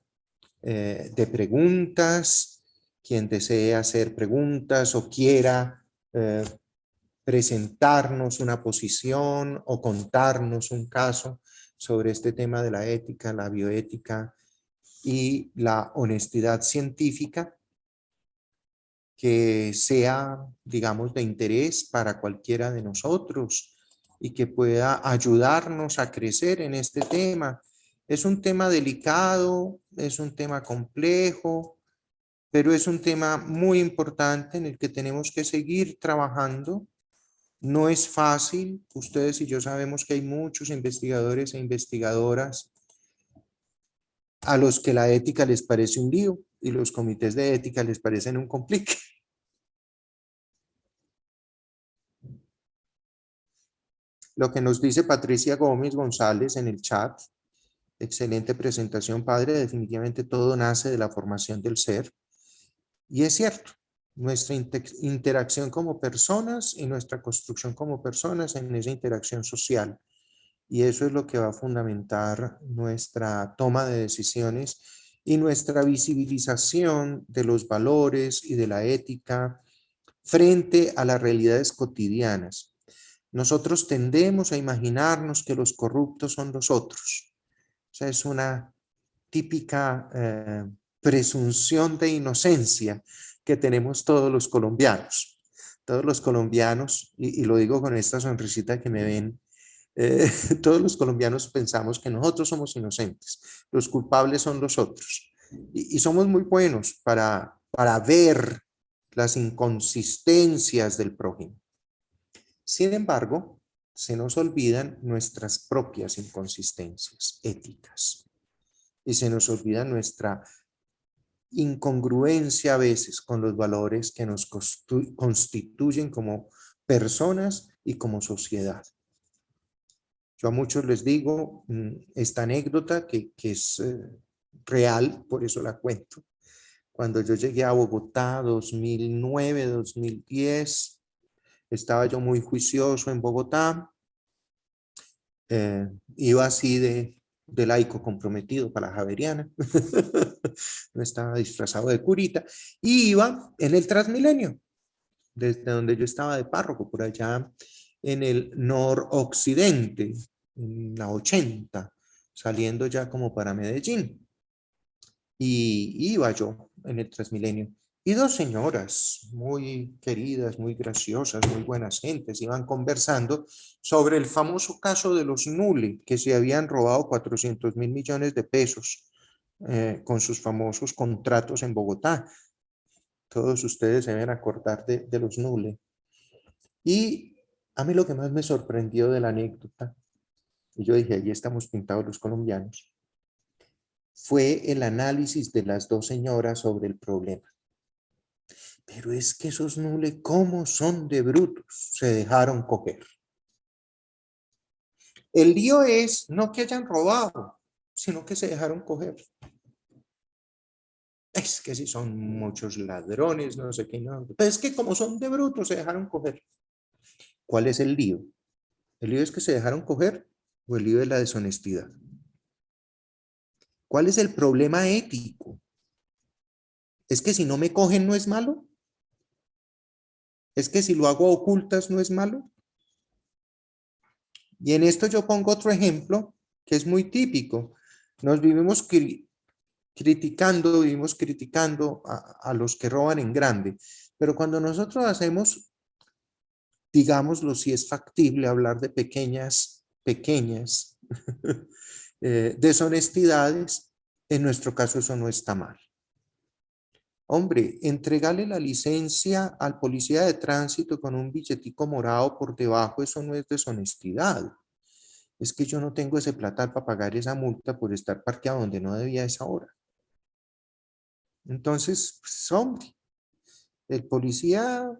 de preguntas. Quien desee hacer preguntas o quiera presentarnos una posición o contarnos un caso sobre este tema de la ética, la bioética y la honestidad científica, que sea, digamos, de interés para cualquiera de nosotros y que pueda ayudarnos a crecer en este tema. Es un tema delicado, es un tema complejo, pero es un tema muy importante en el que tenemos que seguir trabajando. No es fácil, ustedes y yo sabemos que hay muchos investigadores e investigadoras a los que la ética les parece un lío y los comités de ética les parecen un complique. Lo que nos dice Patricia Gómez González en el chat, excelente presentación, padre, definitivamente todo nace de la formación del ser. Y es cierto, nuestra interacción como personas y nuestra construcción como personas en esa interacción social. Y eso es lo que va a fundamentar nuestra toma de decisiones y nuestra visibilización de los valores y de la ética frente a las realidades cotidianas. Nosotros tendemos a imaginarnos que los corruptos son los otros. O sea, es una típica presunción de inocencia que tenemos todos los colombianos. Todos los colombianos, y lo digo con esta sonrisita que me ven, todos los colombianos pensamos que nosotros somos inocentes, los culpables son los otros. Y somos muy buenos para ver las inconsistencias del prójimo. Sin embargo, se nos olvidan nuestras propias inconsistencias éticas y se nos olvida nuestra incongruencia a veces con los valores que nos constituyen como personas y como sociedad. Yo a muchos les digo esta anécdota que es real, por eso la cuento. Cuando yo llegué a Bogotá, 2009, 2010, estaba yo muy juicioso en Bogotá. Iba así de laico comprometido para la Javeriana. No estaba disfrazado de curita. Y iba en el Transmilenio, desde donde yo estaba de párroco, por allá en el noroccidente, en la 80, saliendo ya como para Medellín. Y iba yo en el Transmilenio. Y dos señoras muy queridas, muy graciosas, muy buenas gentes, iban conversando sobre el famoso caso de los Nule, que se habían robado 400.000 millones de pesos con sus famosos contratos en Bogotá. Todos ustedes se deben acordar de los Nule. Y a mí lo que más me sorprendió de la anécdota, y yo dije, allí estamos pintados los colombianos, fue el análisis de las dos señoras sobre el problema. Pero es que esos Nule, ¿cómo son de brutos? Se dejaron coger. El lío es no que hayan robado, sino que se dejaron coger. Es que si son muchos ladrones, no sé qué, no. Pero es que como son de brutos, se dejaron coger. ¿Cuál es el lío? ¿El lío es que se dejaron coger o el lío es la deshonestidad? ¿Cuál es el problema ético? ¿Es que si no me cogen no es malo? ¿Es que si lo hago a ocultas no es malo? Y en esto yo pongo otro ejemplo que es muy típico. Nos vivimos criticando a los que roban en grande. Pero cuando nosotros hacemos, digámoslo, si es factible hablar de pequeñas deshonestidades, en nuestro caso eso no está mal. Hombre, entregarle la licencia al policía de tránsito con un billetico morado por debajo, eso no es deshonestidad. Es que yo no tengo ese plata para pagar esa multa por estar parqueado donde no debía esa hora. Entonces, pues, hombre, el policía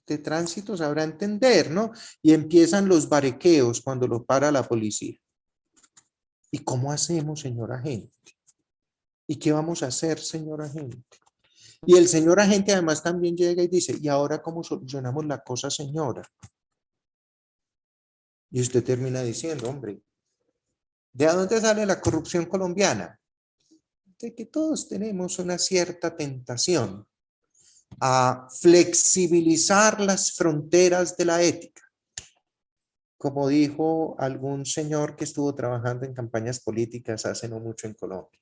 de tránsito sabrá entender, ¿no? Y empiezan los barequeos cuando lo para la policía. ¿Y cómo hacemos, señor agente? ¿Y qué vamos a hacer, señor agente? Y el señor agente además también llega y dice, ¿y ahora cómo solucionamos la cosa, señora? Y usted termina diciendo, hombre, ¿de dónde sale la corrupción colombiana? De que todos tenemos una cierta tentación a flexibilizar las fronteras de la ética. Como dijo algún señor que estuvo trabajando en campañas políticas hace no mucho en Colombia,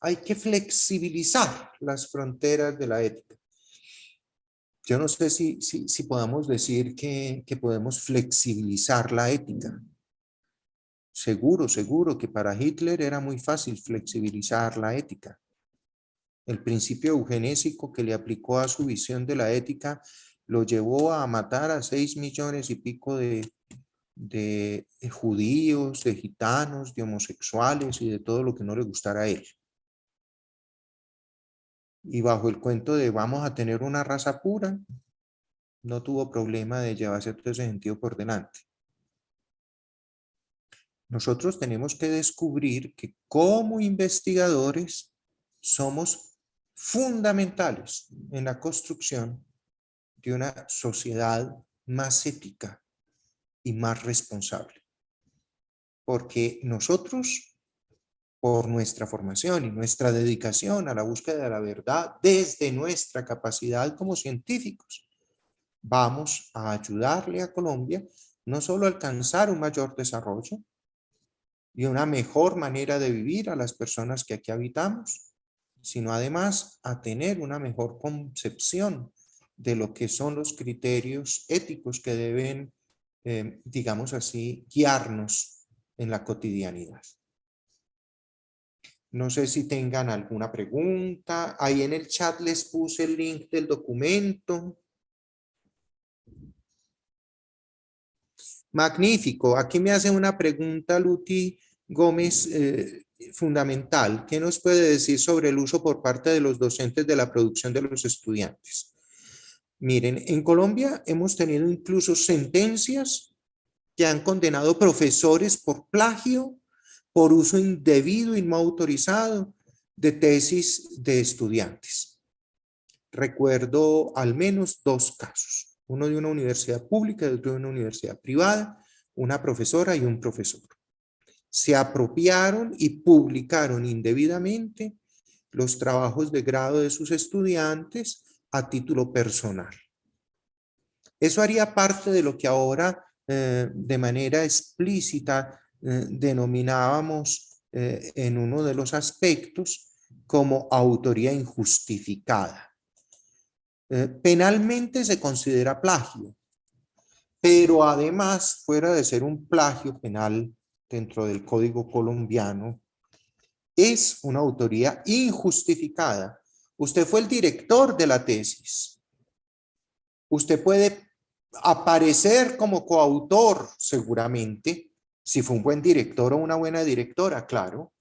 hay que flexibilizar las fronteras de la ética. Yo no sé si podamos decir que podemos flexibilizar la ética. Seguro que para Hitler era muy fácil flexibilizar la ética. El principio eugenésico que le aplicó a su visión de la ética lo llevó a matar a 6 millones y pico de judíos, de gitanos, de homosexuales y de todo lo que no le gustara a él. Y bajo el cuento de vamos a tener una raza pura, no tuvo problema de llevarse todo ese sentido por delante. Nosotros tenemos que descubrir que como investigadores somos fundamentales en la construcción de una sociedad más ética y más responsable. Porque nosotros, por nuestra formación y nuestra dedicación a la búsqueda de la verdad, desde nuestra capacidad como científicos, vamos a ayudarle a Colombia no solo a alcanzar un mayor desarrollo y una mejor manera de vivir a las personas que aquí habitamos, sino además a tener una mejor concepción de lo que son los criterios éticos que deben, digamos así, guiarnos en la cotidianidad. No sé si tengan alguna pregunta. Ahí en el chat les puse el link del documento. Magnífico. Aquí me hace una pregunta Luti Gómez fundamental. ¿Qué nos puede decir sobre el uso por parte de los docentes de la producción de los estudiantes? Miren, en Colombia hemos tenido incluso sentencias que han condenado profesores por plagio, por uso indebido y no autorizado de tesis de estudiantes. Recuerdo al menos 2 casos, uno de una universidad pública y otro de una universidad privada, una profesora y un profesor. Se apropiaron y publicaron indebidamente los trabajos de grado de sus estudiantes a título personal. Eso haría parte de lo que ahora de manera explícita denominábamos en uno de los aspectos como autoría injustificada. Penalmente se considera plagio, pero además, fuera de ser un plagio penal dentro del Código colombiano, es una autoría injustificada. Usted fue el director de la tesis. Usted puede aparecer como coautor, seguramente, si fue un buen director o una buena directora, claro,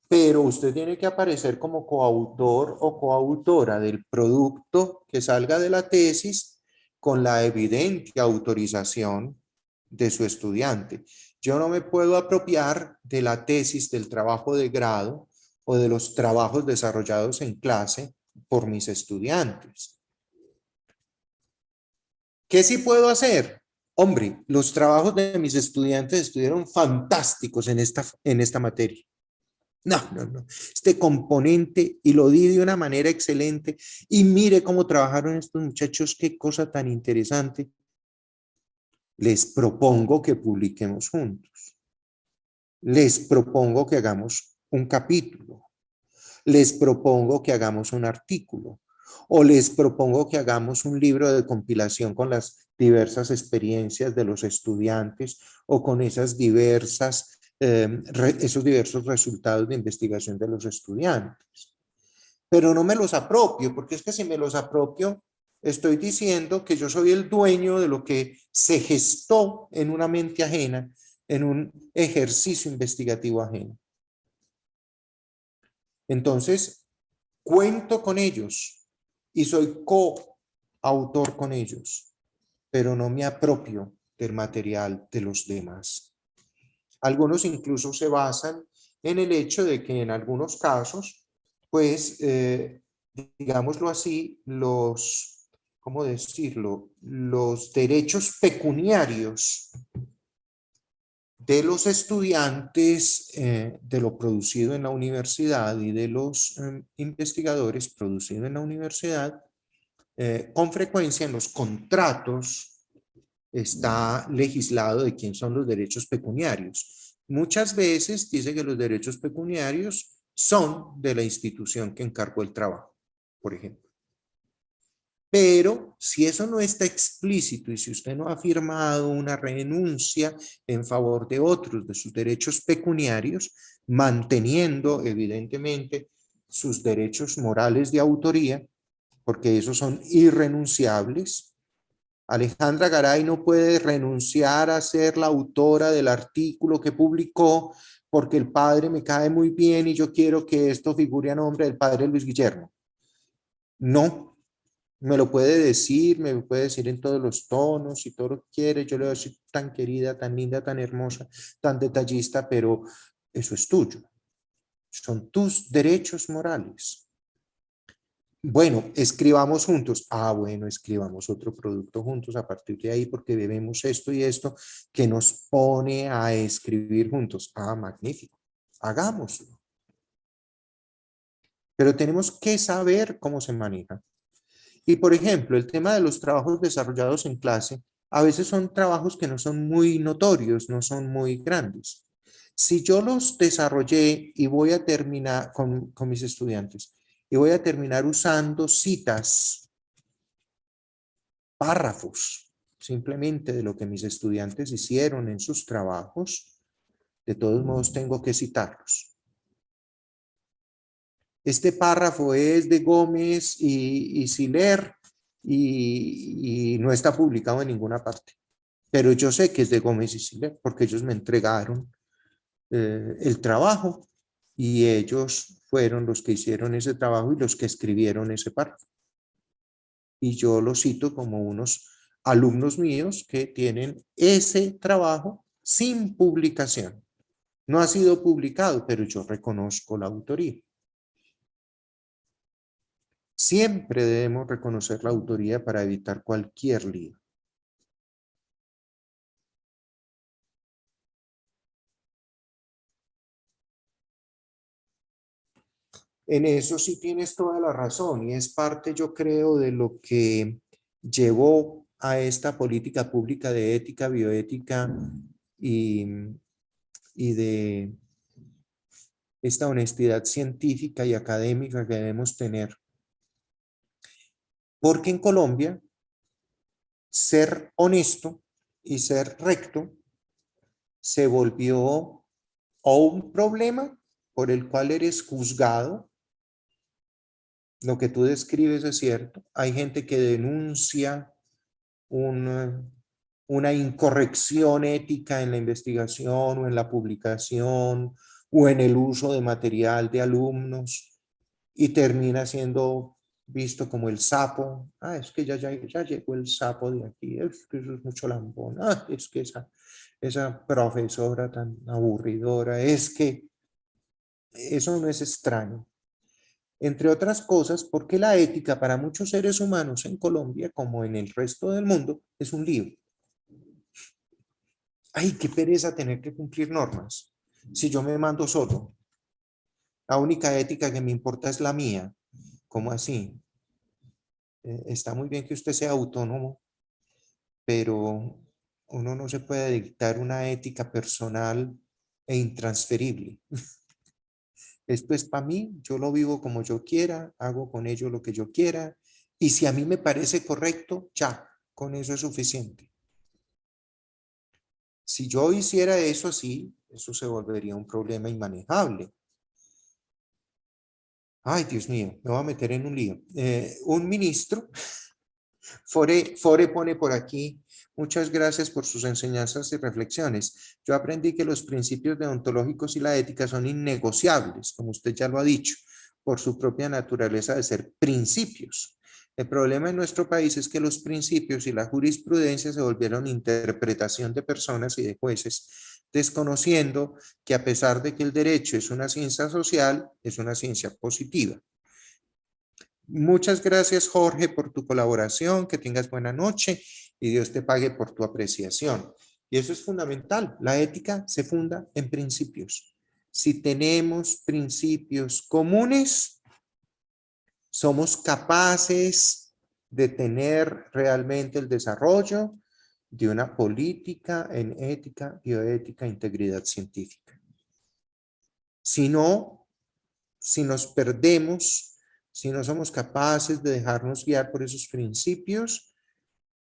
pero usted tiene que aparecer como coautor o coautora del producto que salga de la tesis con la evidente autorización de su estudiante. Yo no me puedo apropiar de la tesis, del trabajo de grado o de los trabajos desarrollados en clase por mis estudiantes. ¿Qué sí puedo hacer? Hombre, los trabajos de mis estudiantes estuvieron fantásticos en esta materia. No. Este componente, y lo di de una manera excelente, y mire cómo trabajaron estos muchachos, qué cosa tan interesante. Les propongo que publiquemos juntos. Les propongo que hagamos un capítulo. Les propongo que hagamos un artículo. O les propongo que hagamos un libro de compilación con las diversas experiencias de los estudiantes o con esos diversos resultados de investigación de los estudiantes. Pero no me los apropio, porque es que si me los apropio, estoy diciendo que yo soy el dueño de lo que se gestó en una mente ajena, en un ejercicio investigativo ajeno. Entonces, cuento con ellos y soy coautor con ellos, pero no me apropio del material de los demás. Algunos incluso se basan en el hecho de que en algunos casos, pues, digámoslo así, ¿cómo decirlo? Los derechos pecuniarios de los estudiantes de lo producido en la universidad y de los investigadores producido en la universidad, con frecuencia en los contratos está legislado de quién son los derechos pecuniarios. Muchas veces dice que los derechos pecuniarios son de la institución que encargó el trabajo, por ejemplo. Pero si eso no está explícito y si usted no ha firmado una renuncia en favor de otros de sus derechos pecuniarios, manteniendo evidentemente sus derechos morales de autoría, porque esos son irrenunciables. Alejandra Garay no puede renunciar a ser la autora del artículo que publicó porque el padre me cae muy bien y yo quiero que esto figure a nombre del padre Luis Guillermo. No. Me lo puede decir, me lo puede decir en todos los tonos, si todo lo quiere, yo le voy a decir tan querida, tan linda, tan hermosa, tan detallista, pero eso es tuyo. Son tus derechos morales. Bueno, escribamos juntos. Ah, bueno, escribamos otro producto juntos a partir de ahí porque debemos esto y esto que nos pone a escribir juntos. Ah, magnífico. Hagámoslo. Pero tenemos que saber cómo se maneja. Y por ejemplo, el tema de los trabajos desarrollados en clase, a veces son trabajos que no son muy notorios, no son muy grandes. Si yo los desarrollé y voy a terminar con mis estudiantes Y voy a terminar usando citas, párrafos, simplemente de lo que mis estudiantes hicieron en sus trabajos. De todos modos, tengo que citarlos. Este párrafo es de Gómez y Siller y no está publicado en ninguna parte. Pero yo sé que es de Gómez y Siller porque ellos me entregaron el trabajo y ellos fueron los que hicieron ese trabajo y los que escribieron ese párrafo. Y yo lo cito como unos alumnos míos que tienen ese trabajo sin publicación. No ha sido publicado, pero yo reconozco la autoría. Siempre debemos reconocer la autoría para evitar cualquier lío. En eso sí tienes toda la razón y es parte, yo creo, de lo que llevó a esta política pública de ética, bioética y, y de esta honestidad científica y académica que debemos tener. Porque en Colombia, ser honesto y ser recto se volvió o un problema por el cual eres juzgado. Lo que tú describes es cierto. Hay gente que denuncia una incorrección ética en la investigación o en la publicación o en el uso de material de alumnos y termina siendo visto como el sapo. Ah, es que ya llegó el sapo de aquí. Es que eso es mucho lambón. Ah, es que esa profesora tan aburridora. Es que eso no es extraño. Entre otras cosas, porque la ética para muchos seres humanos en Colombia, como en el resto del mundo, es un lío. Ay, qué pereza tener que cumplir normas. Si yo me mando solo, la única ética que me importa es la mía. ¿Cómo así? Está muy bien que usted sea autónomo, pero uno no se puede dictar una ética personal e intransferible. Esto es para mí, yo lo vivo como yo quiera, hago con ello lo que yo quiera, y si a mí me parece correcto, ya, con eso es suficiente. Si yo hiciera eso así, eso se volvería un problema inmanejable. Ay, Dios mío, me voy a meter en un lío. Un ministro, Fore pone por aquí, muchas gracias por sus enseñanzas y reflexiones. Yo aprendí que los principios deontológicos y la ética son innegociables, como usted ya lo ha dicho, por su propia naturaleza de ser principios. El problema en nuestro país es que los principios y la jurisprudencia se volvieron interpretación de personas y de jueces, desconociendo que a pesar de que el derecho es una ciencia social, es una ciencia positiva. Muchas gracias, Jorge, por tu colaboración. Que tengas buena noche y Dios te pague por tu apreciación. Y eso es fundamental. La ética se funda en principios. Si tenemos principios comunes, somos capaces de tener realmente el desarrollo de una política en ética, bioética, integridad científica. Si no, si nos perdemos, si no somos capaces de dejarnos guiar por esos principios,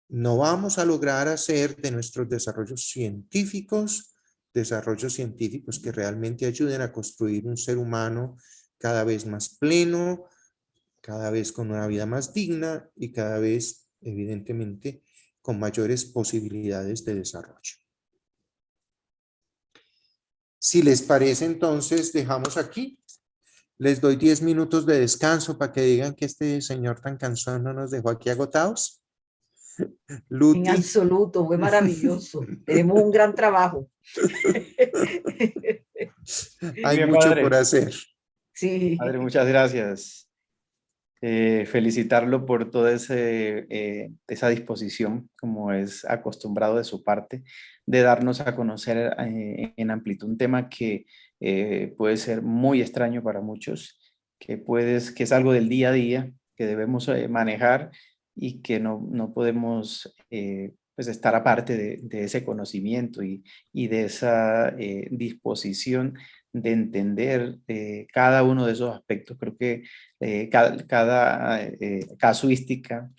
no vamos a lograr hacer de nuestros desarrollos científicos que realmente ayuden a construir un ser humano cada vez más pleno, cada vez con una vida más digna y cada vez, evidentemente, con mayores posibilidades de desarrollo. Si les parece, entonces dejamos aquí. Les doy 10 minutos de descanso para que digan que este señor tan cansado no nos dejó aquí agotados. En Luti. absoluto, fue maravilloso. Tenemos un gran trabajo. Hay Bien, mucho padre. por hacer. Sí. Padre, muchas gracias. Felicitarlo por toda esa disposición, como es acostumbrado de su parte, de darnos a conocer en amplitud un tema que puede ser muy extraño para muchos, que es algo del día a día, que debemos manejar y que no podemos pues estar aparte de ese conocimiento y de esa disposición de entender cada uno de esos aspectos. Creo que cada casuística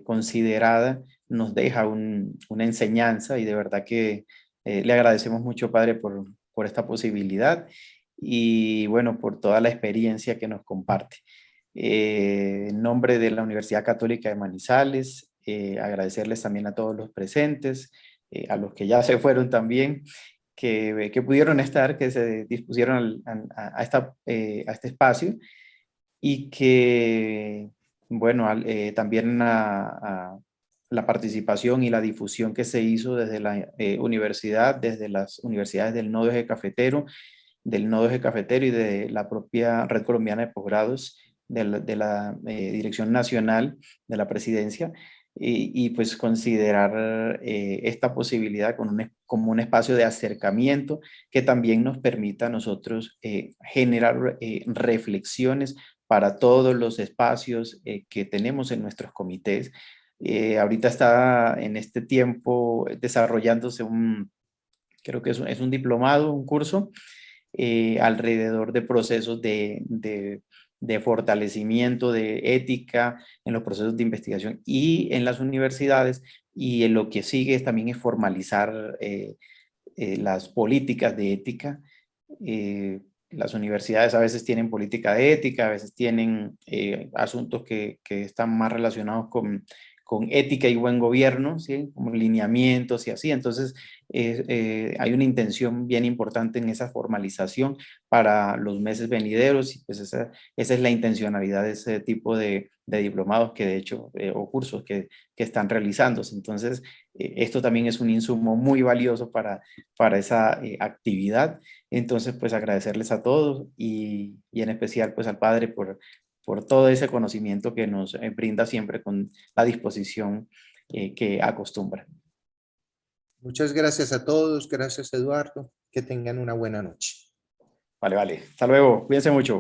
considerada nos deja una enseñanza y de verdad que le agradecemos mucho, Padre, por esta posibilidad y bueno, por toda la experiencia que nos comparte. En nombre de la Universidad Católica de Manizales, agradecerles también a todos los presentes, a los que ya se fueron también, que pudieron estar, que se dispusieron a este espacio y que, bueno, también a la participación y la difusión que se hizo desde la universidad, desde las universidades del Nodo Eje Cafetero, y de la propia Red Colombiana de Posgrados, de la Dirección Nacional de la Presidencia, y pues considerar esta posibilidad como un espacio de acercamiento que también nos permita a nosotros generar reflexiones para todos los espacios que tenemos en nuestros comités. Ahorita está en este tiempo desarrollándose creo que es un diplomado, un curso, alrededor de procesos de fortalecimiento de ética en los procesos de investigación y en las universidades, y en lo que sigue también es formalizar las políticas de ética. Las universidades a veces tienen política de ética, a veces tienen asuntos que están más relacionados con ética y buen gobierno, ¿sí? Como lineamientos y así. Entonces, hay una intención bien importante en esa formalización para los meses venideros y pues esa es la intencionalidad de ese tipo de diplomados que de hecho, o cursos que están realizándose. Entonces, esto también es un insumo muy valioso para esa actividad. Entonces, pues agradecerles a todos y en especial pues al Padre por todo ese conocimiento que nos brinda siempre con la disposición que acostumbra. Muchas gracias a todos. Gracias, Eduardo. Que tengan una buena noche. Vale, vale. Hasta luego. Cuídense mucho.